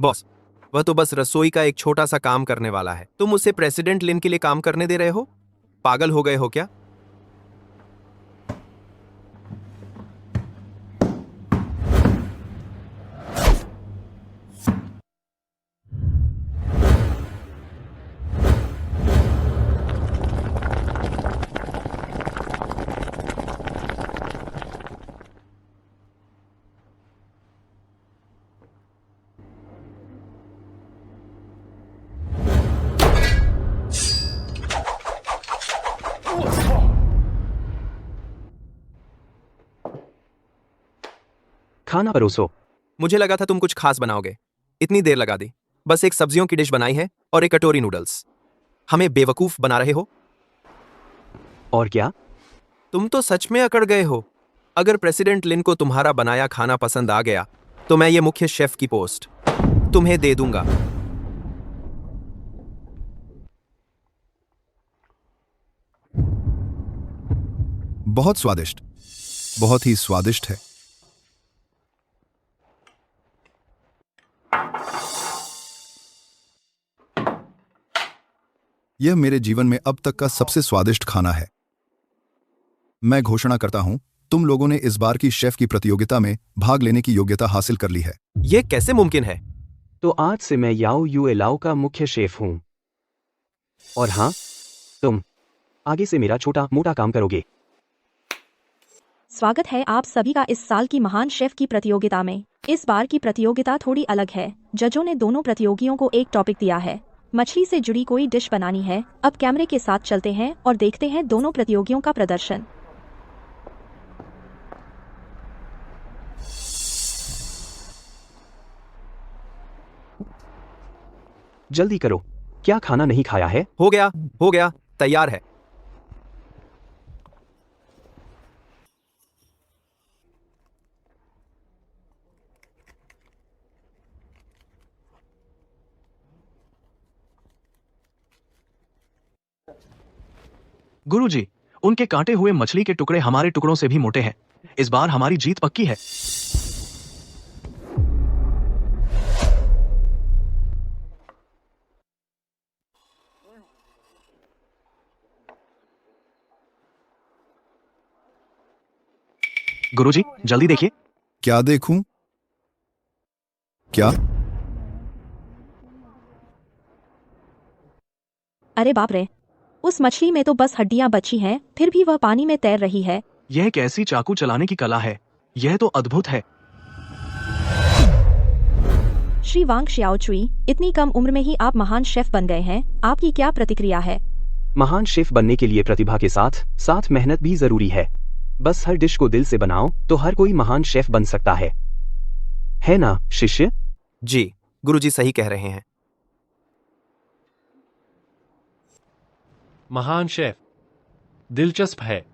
बॉस, वह तो बस रसोई का एक छोटा सा काम करने वाला है। तुम उसे प्रेसिडेंट लिन के लिए काम करने दे रहे हो? पागल हो गए हो क्या? खाना परोसो। मुझे लगा था तुम कुछ खास बनाओगे, इतनी देर लगा दी। बस एक सब्जियों की डिश बनाई है और एक कटोरी नूडल्स। हमें बेवकूफ बना रहे हो। और क्या? तुम तो सच में अकड़ गए हो। अगर प्रेसिडेंट लिन को तुम्हारा बनाया खाना पसंद आ गया तो मैं ये मुख्य शेफ की पोस्ट तुम्हें दे दूंगा। बहुत स्वादिष्ट, बहुत ही स्वादिष्ट है। यह मेरे जीवन में अब तक का सबसे स्वादिष्ट खाना है। मैं घोषणा करता हूं, तुम लोगों ने इस बार की शेफ की प्रतियोगिता में भाग लेने की योग्यता हासिल कर ली है। ये कैसे मुमकिन है? तो आज से मैं याओ युए लाओ का मुख्य शेफ हूँ। और हाँ, तुम आगे से मेरा छोटा मोटा काम करोगे। स्वागत है आप सभी का इस साल की महान शेफ की प्रतियोगिता में। इस बार की प्रतियोगिता थोड़ी अलग है। जजों ने दोनों प्रतियोगियों को एक टॉपिक दिया है। मछली से जुड़ी कोई डिश बनानी है। अब कैमरे के साथ चलते हैं और देखते हैं दोनों प्रतियोगियों का प्रदर्शन। जल्दी करो, क्या खाना नहीं खाया है? हो गया, तैयार है। गुरुजी, उनके काटे हुए मछली के टुकड़े हमारे टुकड़ों से भी मोटे हैं। इस बार हमारी जीत पक्की है। गुरुजी, जल्दी देखिए। क्या देखूं? क्या? अरे बाप रे, उस मछली में तो बस हड्डियां बची हैं, फिर भी वह पानी में तैर रही है। यह एक ऐसी चाकू चलाने की कला है। यह तो अद्भुत है। श्री वांग शियाओचुई, इतनी कम उम्र में ही आप महान शेफ बन गए हैं। आपकी क्या प्रतिक्रिया है? महान शेफ बनने के लिए प्रतिभा के साथ साथ मेहनत भी जरूरी है। बस हर डिश को दिल से बनाओ तो हर कोई महान शेफ बन सकता है ना शिष्य? जी, गुरुजी सही कह रहे हैं। महान शेफ, दिलचस्प है।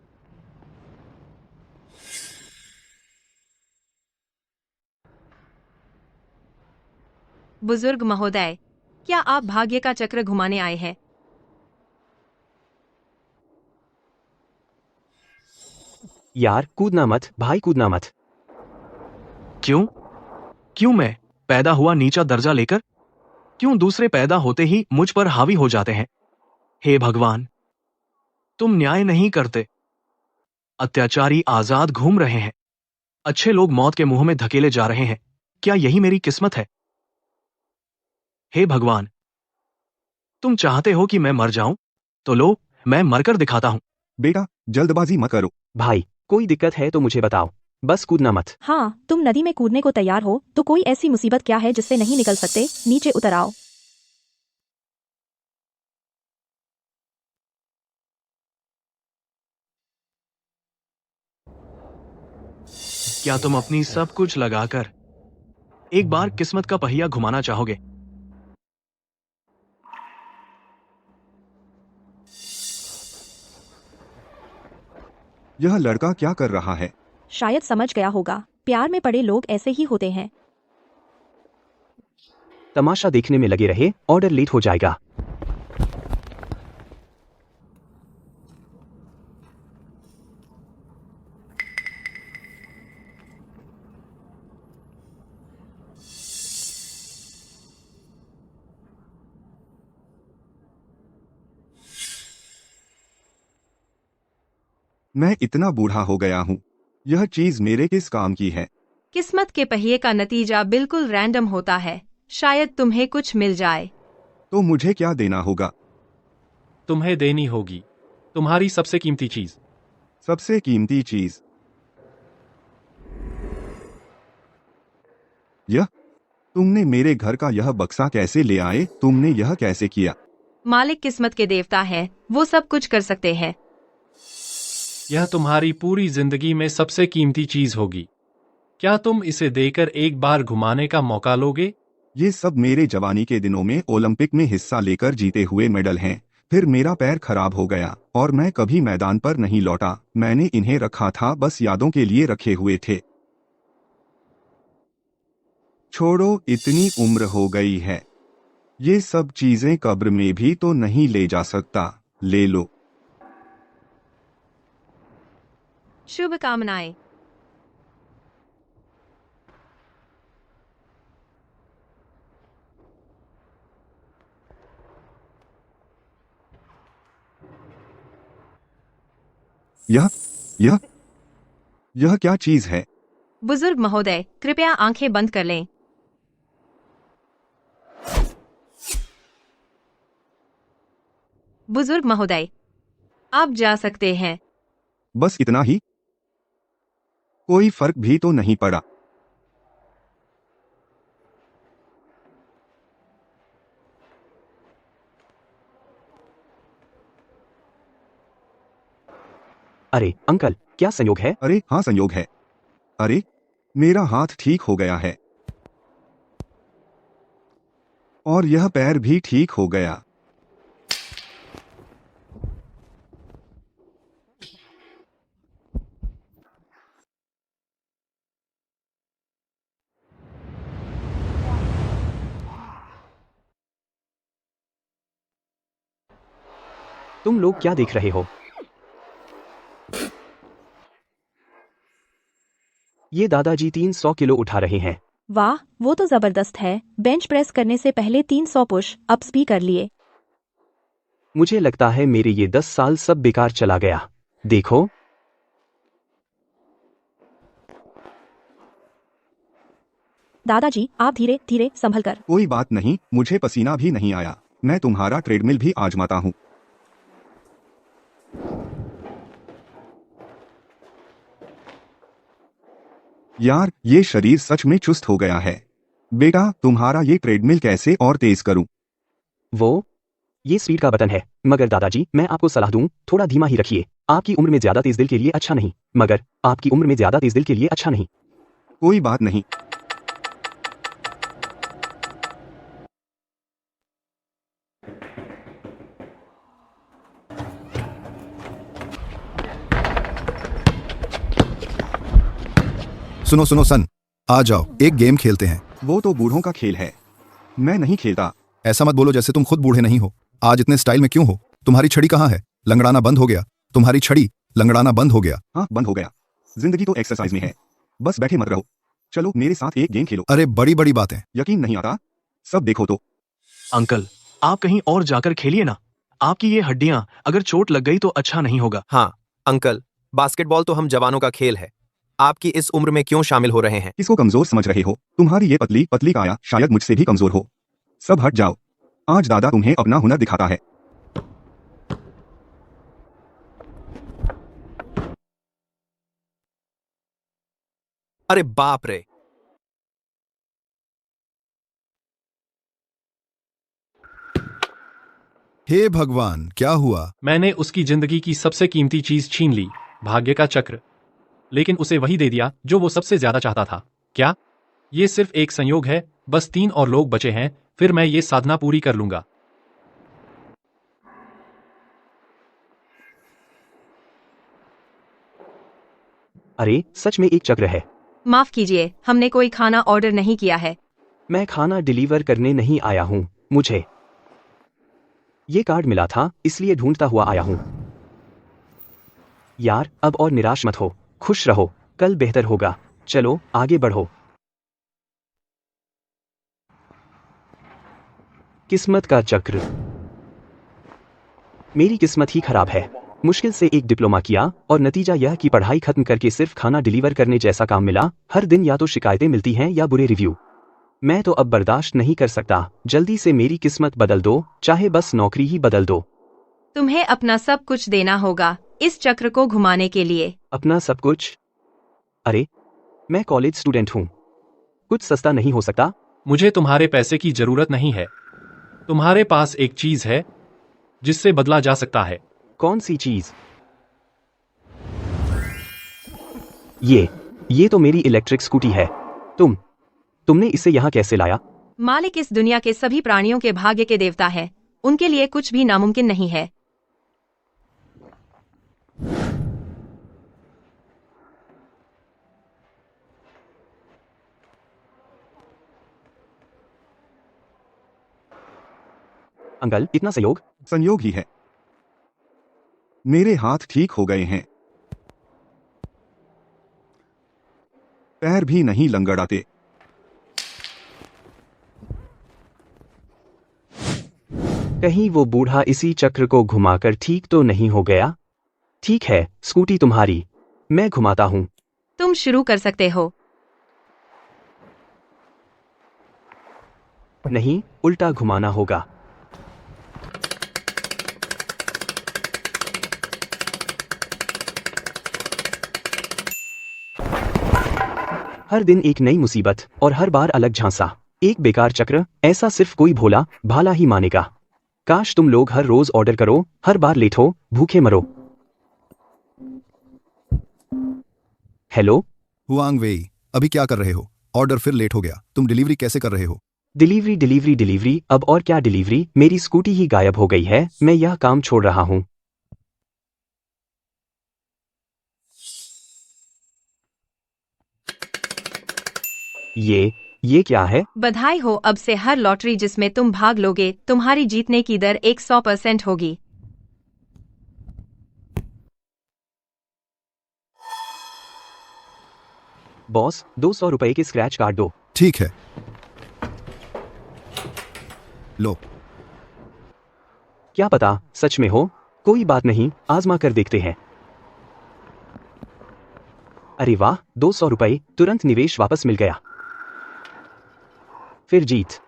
बुजुर्ग महोदय, क्या आप भाग्य का चक्र घुमाने आए हैं? यार कूदना मत भाई, कूदना मत। क्यों? क्यों मैं पैदा हुआ नीचा दर्जा लेकर? क्यों दूसरे पैदा होते ही मुझ पर हावी हो जाते हैं? हे भगवान, तुम न्याय नहीं करते। अत्याचारी आजाद घूम रहे हैं। अच्छे लोग मौत के मुंह में धकेले जा रहे हैं। क्या यही मेरी किस्मत है? हे भगवान, तुम चाहते हो कि मैं मर जाऊं? तो लो, मैं मरकर दिखाता हूं। बेटा, जल्दबाजी मत करो। भाई, कोई दिक्कत है तो मुझे बताओ, बस कूदना मत। हाँ, तुम नदी में कूदने को तैयार हो तो कोई ऐसी मुसीबत क्या है जिससे नहीं निकल सकते? नीचे उतर आओ। क्या तुम अपनी सब कुछ लगाकर एक बार किस्मत का पहिया घुमाना चाहोगे? यह लड़का क्या कर रहा है? शायद समझ गया होगा। प्यार में पड़े लोग ऐसे ही होते हैं। तमाशा देखने में लगे रहे, ऑर्डर लेट हो जाएगा। मैं इतना बूढ़ा हो गया हूँ। यह चीज मेरे किस काम की है? किस्मत के पहिए का नतीजा बिल्कुल रैंडम होता है। शायद तुम्हें कुछ मिल जाए। तो मुझे क्या देना होगा? तुम्हें देनी होगी तुम्हारी सबसे कीमती चीज। सबसे कीमती चीज? यह तुमने मेरे घर का यह बक्सा कैसे ले आए? तुमने यह कैसे किया? मालिक किस्मत के देवता है, वो सब कुछ कर सकते हैं। यह तुम्हारी पूरी जिंदगी में सबसे कीमती चीज होगी। क्या तुम इसे देकर एक बार घुमाने का मौका लोगे? ये सब मेरे जवानी के दिनों में ओलंपिक में हिस्सा लेकर जीते हुए मेडल हैं। फिर मेरा पैर खराब हो गया और मैं कभी मैदान पर नहीं लौटा। मैंने इन्हें रखा था, बस यादों के लिए रखे हुए थे। छोड़ो, इतनी उम्र हो गई है। ये सब चीजें कब्र में भी तो नहीं ले जा सकता। ले लो। शुभकामनाएं। यह यह यह क्या चीज है? बुजुर्ग महोदय, कृपया आंखें बंद कर लें। बुजुर्ग महोदय, आप जा सकते हैं। बस इतना ही? कोई फर्क भी तो नहीं पड़ा। अरे अंकल, क्या संयोग है? अरे हाँ, संयोग है। अरे मेरा हाथ ठीक हो गया है और यह पैर भी ठीक हो गया। तुम लोग क्या देख रहे हो? ये दादाजी 300 किलो उठा रहे हैं। वाह, वो तो जबरदस्त है। बेंच प्रेस करने से पहले 300 पुश अप्स भी कर लिए। मुझे लगता है मेरे ये 10 साल सब बेकार चला गया। देखो, दादाजी, आप धीरे धीरे संभल कर। कोई बात नहीं, मुझे पसीना भी नहीं आया। मैं तुम्हारा ट्रेडमिल भी आजमाता हूँ। यार, ये शरीर सच में चुस्त हो गया है। बेटा, तुम्हारा ये ट्रेडमिल कैसे और तेज करूं? ये स्पीड का बटन है। मगर दादाजी, मैं आपको सलाह दूं, थोड़ा धीमा ही रखिए। आपकी उम्र में ज्यादा तेज दिल के लिए अच्छा नहीं। मगर आपकी उम्र में ज्यादा तेज दिल के लिए अच्छा नहीं। कोई बात नहीं। सुनो सुनो सन, आ जाओ, एक गेम खेलते हैं। वो तो बूढ़ों का खेल है, मैं नहीं खेलता। ऐसा मत बोलो जैसे तुम खुद बूढ़े नहीं हो। आज इतने स्टाइल में क्यों हो? तुम्हारी छड़ी कहाँ है? लंगड़ाना बंद हो गया। तुम्हारी छड़ी लंगड़ाना बंद हो गया। हाँ, बंद हो गया। जिंदगी तो एक्सरसाइज में है, बस बैठे मत रहो। चलो मेरे साथ एक गेम खेलो। अरे बड़ी बड़ी बातें। यकीन नहीं आता? सब देखो तो। अंकल, आप कहीं और जाकर खेलिए ना। आपकी ये हड्डियां अगर चोट लग गई तो अच्छा नहीं होगा। हाँ अंकल, बास्केटबॉल तो हम जवानों का खेल है। आपकी इस उम्र में क्यों शामिल हो रहे हैं? किसको कमजोर समझ रहे हो? तुम्हारी ये पतली पतली काया शायद मुझसे भी कमजोर हो। सब हट जाओ, आज दादा तुम्हें अपना हुनर दिखाता है। अरे बाप रे! हे भगवान, क्या हुआ? मैंने उसकी जिंदगी की सबसे कीमती चीज छीन ली, भाग्य का चक्र। लेकिन उसे वही दे दिया जो वो सबसे ज्यादा चाहता था। क्या ये सिर्फ एक संयोग है? बस 3 और लोग बचे हैं, फिर मैं ये साधना पूरी कर लूंगा। अरे सच में एक चक्र है। माफ कीजिए, हमने कोई खाना ऑर्डर नहीं किया है। मैं खाना डिलीवर करने नहीं आया हूँ। मुझे ये कार्ड मिला था, इसलिए ढूंढता हुआ आया हूँ। यार, अब और निराश मत हो, खुश रहो, कल बेहतर होगा। चलो आगे बढ़ो। किस्मत का चक्र। मेरी किस्मत ही खराब है। मुश्किल से एक डिप्लोमा किया और नतीजा यह कि पढ़ाई खत्म करके सिर्फ खाना डिलीवर करने जैसा काम मिला। हर दिन या तो शिकायतें मिलती हैं या बुरे रिव्यू। मैं तो अब बर्दाश्त नहीं कर सकता। जल्दी से मेरी किस्मत बदल दो, चाहे बस नौकरी ही बदल दो। तुम्हें अपना सब कुछ देना होगा इस चक्र को घुमाने के लिए। अपना सब कुछ? अरे, मैं कॉलेज स्टूडेंट हूँ। कुछ सस्ता नहीं हो सकता? मुझे तुम्हारे पैसे की जरूरत नहीं है। तुम्हारे पास एक चीज है जिससे बदला जा सकता है। कौन सी चीज? ये तो मेरी इलेक्ट्रिक स्कूटी है। तुमने इसे यहाँ कैसे लाया? मालिक इस दुनिया के सभी प्राणियों के भाग्य के देवता है। उनके लिए कुछ भी नामुमकिन नहीं है। अंकल, इतना सहयोग? संयोग ही है। मेरे हाथ ठीक हो गए हैं, पैर भी नहीं लंगड़ाते। कहीं वो बूढ़ा इसी चक्र को घुमाकर ठीक तो नहीं हो गया? ठीक है, स्कूटी तुम्हारी। मैं घुमाता हूँ। तुम शुरू कर सकते हो। नहीं, उल्टा घुमाना होगा। हर दिन एक नई मुसीबत और हर बार अलग झांसा। एक बेकार चक्र, ऐसा सिर्फ कोई भोला भाला ही मानेगा। काश तुम लोग हर रोज ऑर्डर करो, हर बार लेट हो, भूखे मरो। हेलो, हुआंग वेई, अभी क्या कर रहे हो? ऑर्डर फिर लेट हो गया। तुम डिलीवरी कैसे कर रहे हो? डिलीवरी डिलीवरी डिलीवरी, अब और क्या डिलीवरी, मेरी स्कूटी ही गायब हो गई है। मैं यह काम छोड़ रहा हूँ। ये क्या है? बधाई हो, अब से हर लॉटरी जिसमें तुम भाग लोगे तुम्हारी जीतने की दर 100% होगी। बॉस, 200 रुपए के स्क्रैच कार्ड दो। ठीक है, लो। क्या पता सच में हो? कोई बात नहीं, आजमा कर देखते हैं। अरे वाह, 200 रुपए, तुरंत निवेश वापस मिल गया। फिर जीत।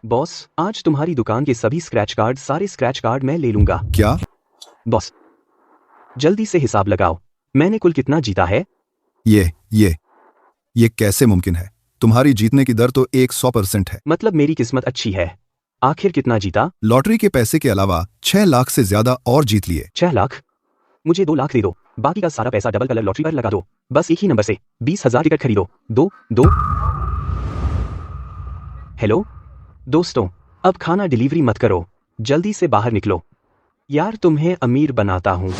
बॉस, आज तुम्हारी दुकान के सभी सारे स्क्रैच कार्ड मैं ले लूंगा। क्या? बॉस, जल्दी से हिसाब लगाओ, मैंने कुल कितना जीता है? ये कैसे मुमकिन है? तुम्हारी जीतने की दर तो 100% है। मतलब मेरी किस्मत अच्छी है। आखिर कितना जीता? लॉटरी के पैसे के अलावा 6 लाख से ज्यादा और जीत लिए। 6 लाख? मुझे 2 लाख दे दो, बाकी का सारा पैसा डबल कलर लॉटरी पर लगा दो। बस एक ही नंबर से 20,000 टिकट खरीदो। दो। हेलो दोस्तों, अब खाना डिलीवरी मत करो, जल्दी से बाहर निकलो। यार तुम्हें अमीर बनाता हूँ।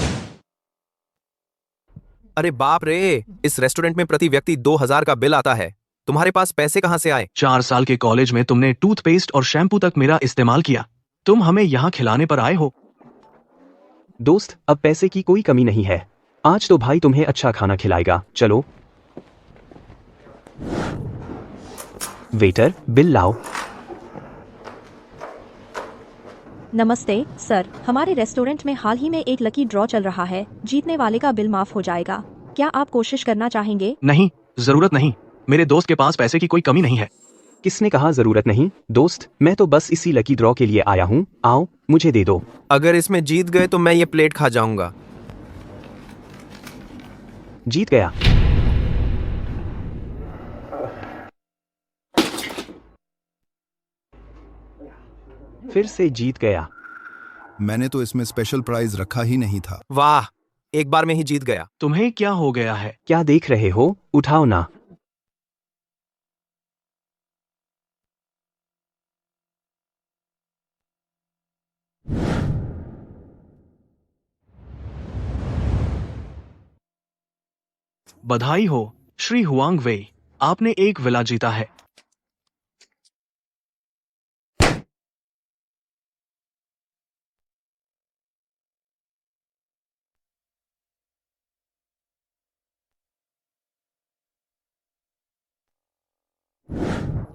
अरे बाप रे, इस रेस्टोरेंट में प्रति व्यक्ति 2,000 का बिल आता है। तुम्हारे पास पैसे कहाँ से आए? 4 साल के कॉलेज में तुमने टूथपेस्ट और शैम्पू तक मेरा इस्तेमाल किया। तुम हमें यहाँ खिलाने पर आए हो। दोस्त, अब पैसे की कोई कमी नहीं है। आज तो भाई तुम्हें अच्छा खाना खिलाएगा। चलो। वेटर, बिल लाओ। नमस्ते सर, हमारे रेस्टोरेंट में हाल ही में एक लकी ड्रॉ चल रहा है। जीतने वाले का बिल माफ हो जाएगा। क्या आप कोशिश करना चाहेंगे? नहीं, जरूरत नहीं। मेरे दोस्त के पास पैसे की कोई कमी नहीं है। किसने कहा जरूरत नहीं? दोस्त, मैं तो बस इसी लकी ड्रॉ के लिए आया हूँ। आओ, मुझे दे दो। अगर इसमें जीत गए तो मैं ये प्लेट खा जाऊंगा। जीत गया। फिर से जीत गया। मैंने तो इसमें स्पेशल प्राइज रखा ही नहीं था। वाह, एक बार में ही जीत गया। तुम्हें क्या हो गया है? क्या देख रहे हो? उठाओ ना। बधाई हो श्री हुआंग वेई, आपने एक विला जीता है।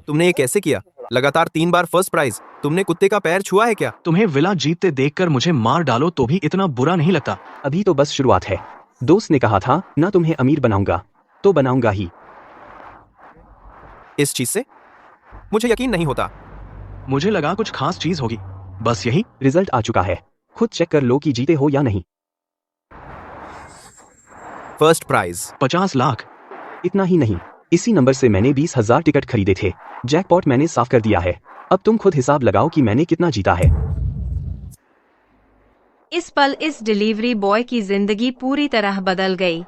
तुमने ये कैसे किया? लगातार 3 बार फर्स्ट प्राइज। तुमने कुत्ते का पैर छुआ है क्या? तुम्हें विला जीतते देखकर मुझे मार डालो तो भी इतना बुरा नहीं लगता। अभी तो बस शुरुआत है। दोस्त ने कहा था ना तुम्हें अमीर बनाऊंगा, तो बनाऊंगा ही। इस चीज से मुझे यकीन नहीं होता। मुझे लगा कुछ खास चीज होगी, बस यही। रिजल्ट आ चुका है, खुद चेक कर लो कि जीते हो या नहीं। First prize 50 lakh. इतना ही नहीं, इसी नंबर से मैंने 20,000 टिकट खरीदे थे। जैकपॉट मैंने साफ कर दिया है। अब तुम खुद हिसाब लगाओ कि मैंने कितना जीता है। इस पल इस डिलीवरी बॉय की जिंदगी पूरी तरह बदल गई।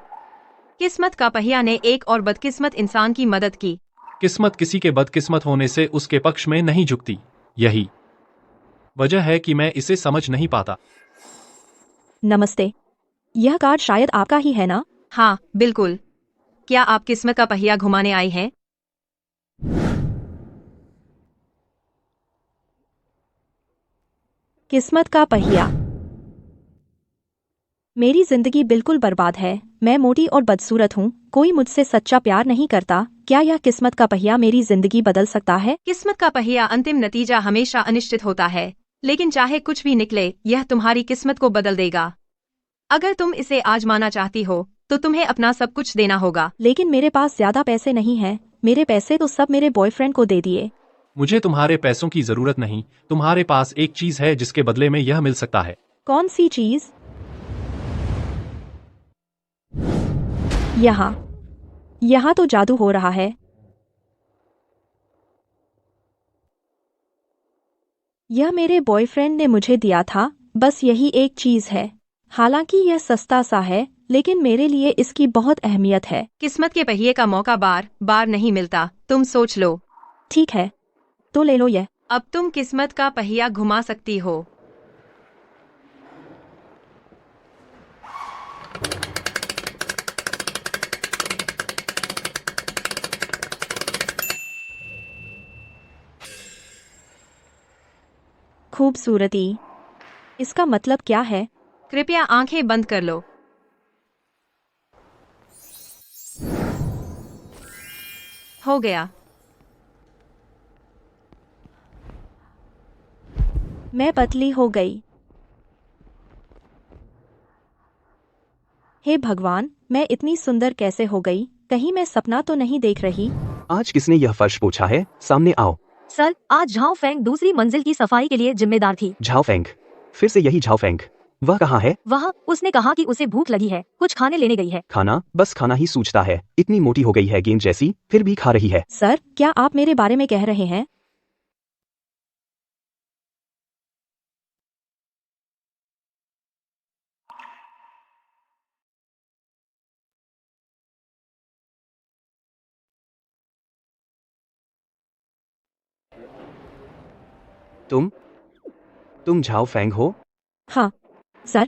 किस्मत का पहिया ने एक और बदकिस्मत इंसान की मदद की। किस्मत किसी के बदकिस्मत होने से उसके पक्ष में नहीं झुकती। यही वजह है कि मैं इसे समझ नहीं पाता। नमस्ते, यह कार्ड शायद आपका ही है ना? हाँ, बिल्कुल। क्या आप किस्मत का पहिया घुमाने आई हैं? किस्मत का पहिया। मेरी जिंदगी बिल्कुल बर्बाद है। मैं मोटी और बदसूरत हूँ। कोई मुझसे सच्चा प्यार नहीं करता। क्या यह किस्मत का पहिया मेरी जिंदगी बदल सकता है? किस्मत का पहिया अंतिम नतीजा हमेशा अनिश्चित होता है। लेकिन चाहे कुछ भी निकले, यह तुम्हारी किस्मत को बदल देगा। अगर तुम इसे आजमाना चाहती हो तो तुम्हें अपना सब कुछ देना होगा। लेकिन मेरे पास ज्यादा पैसे नहीं हैं। मेरे पैसे तो सब मेरे बॉयफ्रेंड को दे दिए। मुझे तुम्हारे पैसों की जरूरत नहीं। तुम्हारे पास एक चीज है जिसके बदले में यह मिल सकता है। कौन सी चीज? यहाँ तो जादू हो रहा है। यह मेरे बॉयफ्रेंड ने मुझे दिया था। बस यही एक चीज है। हालांकि यह सस्ता सा है, लेकिन मेरे लिए इसकी बहुत अहमियत है। किस्मत के पहिए का मौका बार बार नहीं मिलता। तुम सोच लो। ठीक है, तो ले लो यह। अब तुम किस्मत का पहिया घुमा सकती हो। खूबसूरती। इसका मतलब क्या है? कृपया आंखें बंद कर लो। हो गया। मैं पतली हो गई। हे भगवान, मैं इतनी सुंदर कैसे हो गई? कहीं मैं सपना तो नहीं देख रही? आज किसने यह फर्श पोछा है? सामने आओ। सर, आज झाओ फेंग दूसरी मंजिल की सफाई के लिए जिम्मेदार थी। झाओफेंग? फिर से यही झाओफेंग? वह कहाँ है? वह उसने कहा कि उसे भूख लगी है, कुछ खाने लेने गई है। खाना? बस खाना ही सूझता है। इतनी मोटी हो गई है गेंद जैसी, फिर भी खा रही है। सर, क्या आप मेरे बारे में कह रहे हैं? तुम झाओफेंग हो? हाँ सर,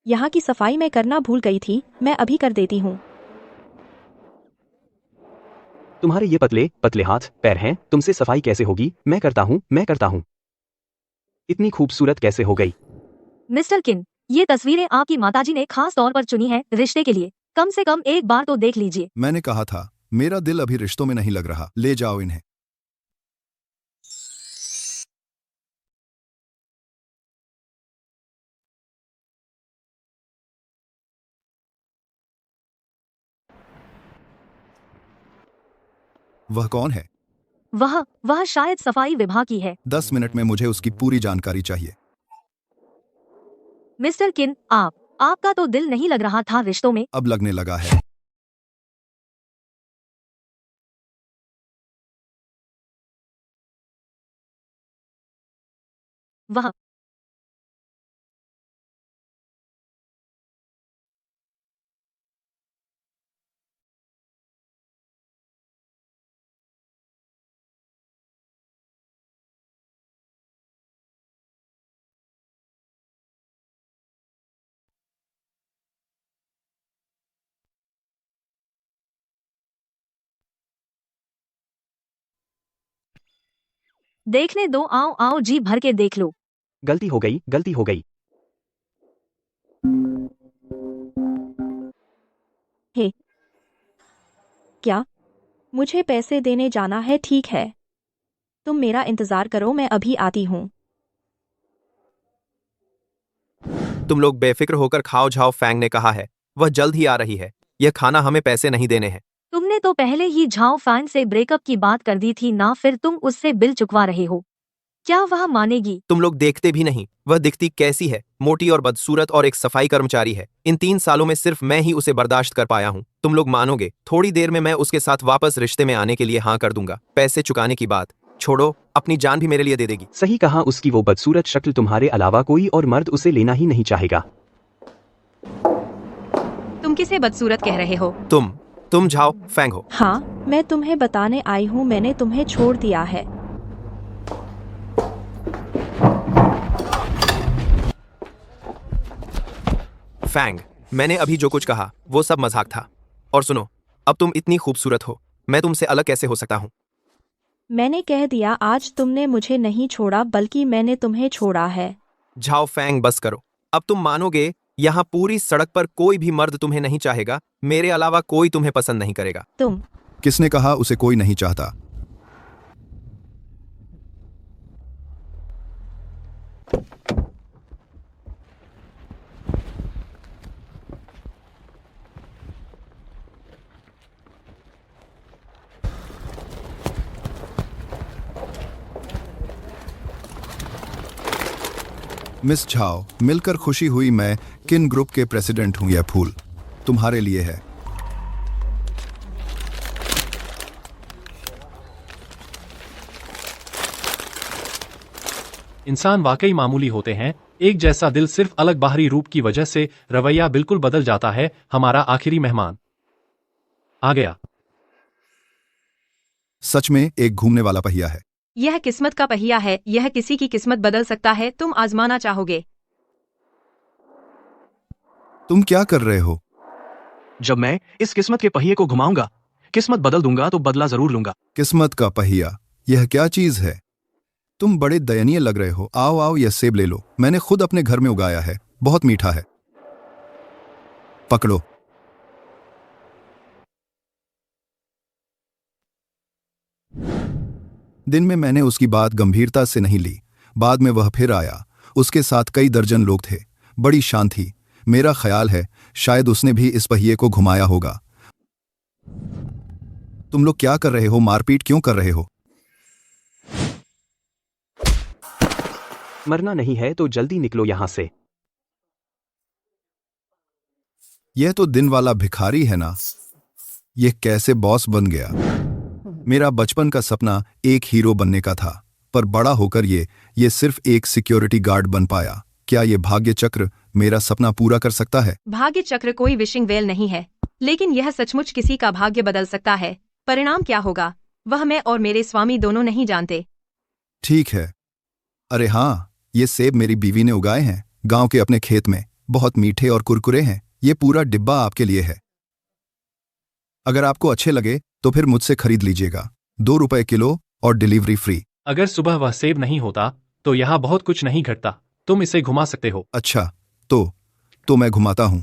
यहाँ की सफाई मैं करना भूल गई थी। मैं अभी कर देती हूँ। तुम्हारे ये पतले पतले हाथ पैर हैं, तुमसे सफाई कैसे होगी? मैं करता हूँ। इतनी खूबसूरत कैसे हो गई? मिस्टर किन, ये तस्वीरें आपकी माताजी ने खास तौर पर चुनी है रिश्ते के लिए। कम से कम एक बार तो देख लीजिए। मैंने कहा था, मेरा दिल अभी रिश्तों में नहीं लग रहा। ले जाओ इन्हें। वह कौन है? वह शायद सफाई विभाग की है। 10 मिनट में मुझे उसकी पूरी जानकारी चाहिए। मिस्टर किन, आपका तो दिल नहीं लग रहा था रिश्तों में। अब लगने लगा है। वह देखने दो, आओ जी भर के देख लो। गलती हो गई। हे, क्या? मुझे पैसे देने जाना है। ठीक है, तुम मेरा इंतजार करो, मैं अभी आती हूँ। तुम लोग बेफिक्र होकर खाओ, झाओ फैंग ने कहा है। वह जल्द ही आ रही है। यह खाना हमें पैसे नहीं देने हैं। तुमने तो पहले ही झाओ फैन से ब्रेकअप की बात कर दी थी ना, फिर तुम उससे बिल चुकवा रहे हो। क्या वह मानेगी? तुम लोग देखते भी नहीं वह दिखती कैसी है, मोटी और बदसूरत और एक सफाई कर्मचारी है। इन 3 सालों में सिर्फ मैं ही उसे बर्दाश्त कर पाया हूँ। तुम लोग मानोगे, थोड़ी देर में मैं उसके साथ वापस रिश्ते में आने के लिए हाँ कर दूंगा। पैसे चुकाने की बात छोड़ो, अपनी जान भी मेरे लिए दे देगी। सही कहा, उसकी वो बदसूरत शक्ल तुम्हारे अलावा कोई और मर्द उसे लेना ही नहीं चाहेगा। तुम किसे बदसूरत कह रहे हो? तुम झाओ फैंग हो। हाँ, मैं तुम्हें बताने आई हूँ, मैंने तुम्हें छोड़ दिया है। फैंग, मैंने अभी जो कुछ कहा वो सब मजाक था। और सुनो, अब तुम इतनी खूबसूरत हो, मैं तुमसे अलग कैसे हो सकता हूँ? मैंने कह दिया, आज तुमने मुझे नहीं छोड़ा बल्कि मैंने तुम्हें छोड़ा है। झाओ फैंग, बस करो। अब तुम मानोगे, यहाँ पूरी सड़क पर कोई भी मर्द तुम्हें नहीं चाहेगा। मेरे अलावा कोई तुम्हें पसंद नहीं करेगा। तुम किसने कहा उसे कोई नहीं चाहता? मिस झाओ, मिलकर खुशी हुई। मैं किन ग्रुप के प्रेसिडेंट हूं। यह फूल तुम्हारे लिए है। इंसान वाकई मामूली होते हैं, एक जैसा दिल, सिर्फ अलग बाहरी रूप की वजह से रवैया बिल्कुल बदल जाता है। हमारा आखिरी मेहमान आ गया। सच में एक घूमने वाला पहिया है। यह किस्मत का पहिया है, यह किसी की किस्मत बदल सकता है। तुम आजमाना चाहोगे? तुम क्या कर रहे हो? जब मैं इस किस्मत के पहिए को घुमाऊंगा, किस्मत बदल दूंगा तो बदला जरूर लूंगा। किस्मत का पहिया, यह क्या चीज है? तुम बड़े दयनीय लग रहे हो। आओ आओ, यह सेब ले लो, मैंने खुद अपने घर में उगाया है, बहुत मीठा है। पकड़ो। दिन में मैंने उसकी बात गंभीरता से नहीं ली। बाद में वह फिर आया, उसके साथ कई दर्जन लोग थे। बड़ी शान थी। मेरा ख्याल है शायद उसने भी इस पहिए को घुमाया होगा। तुम लोग क्या कर रहे हो? मारपीट क्यों कर रहे हो? मरना नहीं है तो जल्दी निकलो यहां से। यह तो दिन वाला भिखारी है ना? यह कैसे बॉस बन गया? मेरा बचपन का सपना एक हीरो बनने का था, पर बड़ा होकर ये सिर्फ एक सिक्योरिटी गार्ड बन पाया। क्या ये भाग्य चक्र मेरा सपना पूरा कर सकता है? भाग्य चक्र कोई विशिंग वेल नहीं है, लेकिन यह सचमुच किसी का भाग्य बदल सकता है। परिणाम क्या होगा वह मैं और मेरे स्वामी दोनों नहीं जानते। ठीक है। अरे हाँ, ये सेब मेरी बीवी ने उगाए हैं, गांव के अपने खेत में। बहुत मीठे और कुरकुरे हैं। ये पूरा डिब्बा आपके लिए है। अगर आपको अच्छे लगे तो फिर मुझसे खरीद लीजिएगा। 2 रुपए किलो और डिलीवरी फ्री। अगर सुबह वह सेब नहीं होता तो यहाँ बहुत कुछ नहीं घटता। तुम इसे घुमा सकते हो। अच्छा, तो मैं घुमाता हूं।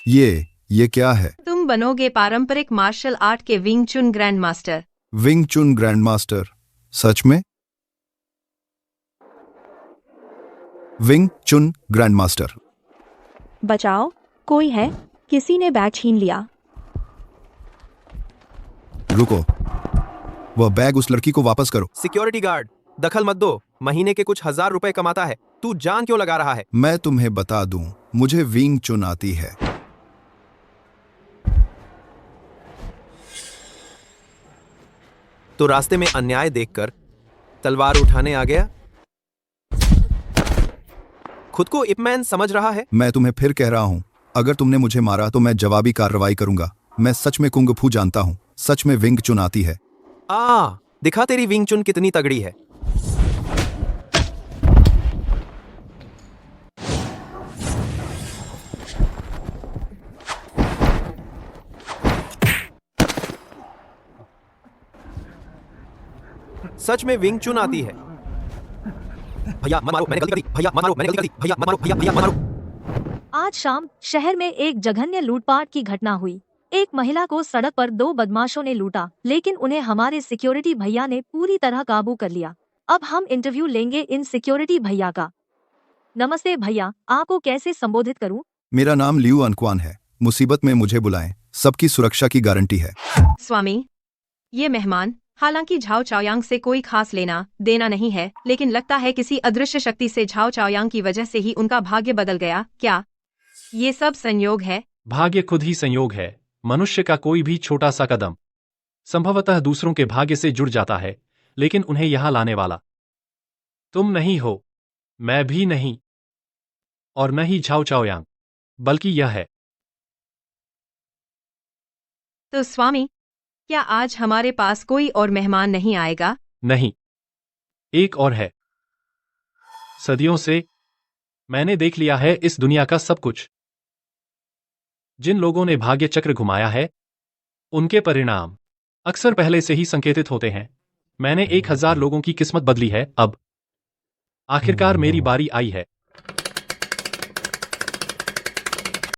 ये क्या है? तुम बनोगे पारंपरिक मार्शल आर्ट के विंग चुन ग्रैंड मास्टर। विंग चुन ग्रैंड मास्टर? सच में? विंग चुन ग्रैंड मास्टर। बचाओ, कोई है? किसी ने बैग छीन लिया। रुको, वह बैग उस लड़की को वापस करो। सिक्योरिटी गार्ड, दखल मत दो। महीने के कुछ 1000 रुपए कमाता है, तू जान क्यों लगा रहा है? मैं तुम्हें बता दूं, मुझे विंग चुन आती है। तो रास्ते में अन्याय देखकर तलवार उठाने आ गया? खुद को इपमैन समझ रहा है? मैं तुम्हें फिर कह रहा हूं, अगर तुमने मुझे मारा तो मैं जवाबी कार्रवाई करूंगा। मैं सच में कुंग फू जानता हूं, सच में विंग चुन आती है। दिखा तेरी विंग चुन कितनी तगड़ी है। सच में विंग चुन आती है। भैया मत मारो, मैंने गलती कर दी। भैया मत मारो, मैंने गलती कर दी। भैया मत मारो, भैया मत मारो। आज शाम शहर में एक जघन्य लूटपाट की घटना हुई। एक महिला को सड़क पर 2 बदमाशों ने लूटा, लेकिन उन्हें हमारे सिक्योरिटी भैया ने पूरी तरह काबू कर लिया। अब हम इंटरव्यू लेंगे इन सिक्योरिटी भैया का। नमस्ते भैया, आपको कैसे संबोधित करूं? मेरा नाम लियू अनक्वान है। मुसीबत में मुझे बुलाएं, सबकी सुरक्षा की गारंटी है। स्वामी, ये मेहमान हालांकि झाओ चाओयांग से कोई खास लेना देना नहीं है, लेकिन लगता है किसी अदृश्य शक्ति से झाओ चाओयांग की वजह से ही उनका भाग्य बदल गया। क्या ये सब संयोग है? भाग्य खुद ही संयोग है। मनुष्य का कोई भी छोटा सा कदम संभवतः दूसरों के भाग्य से जुड़ जाता है, लेकिन उन्हें यहां लाने वाला तुम नहीं हो, मैं भी नहीं, और न ही झाओ चाओयांग, बल्कि यह है। तो स्वामी, क्या आज हमारे पास कोई और मेहमान नहीं आएगा? नहीं, एक और है। सदियों से मैंने देख लिया है इस दुनिया का सब कुछ। जिन लोगों ने भाग्य चक्र घुमाया है उनके परिणाम अक्सर पहले से ही संकेतित होते हैं। मैंने 1000 लोगों की किस्मत बदली है। अब आखिरकार मेरी बारी आई है।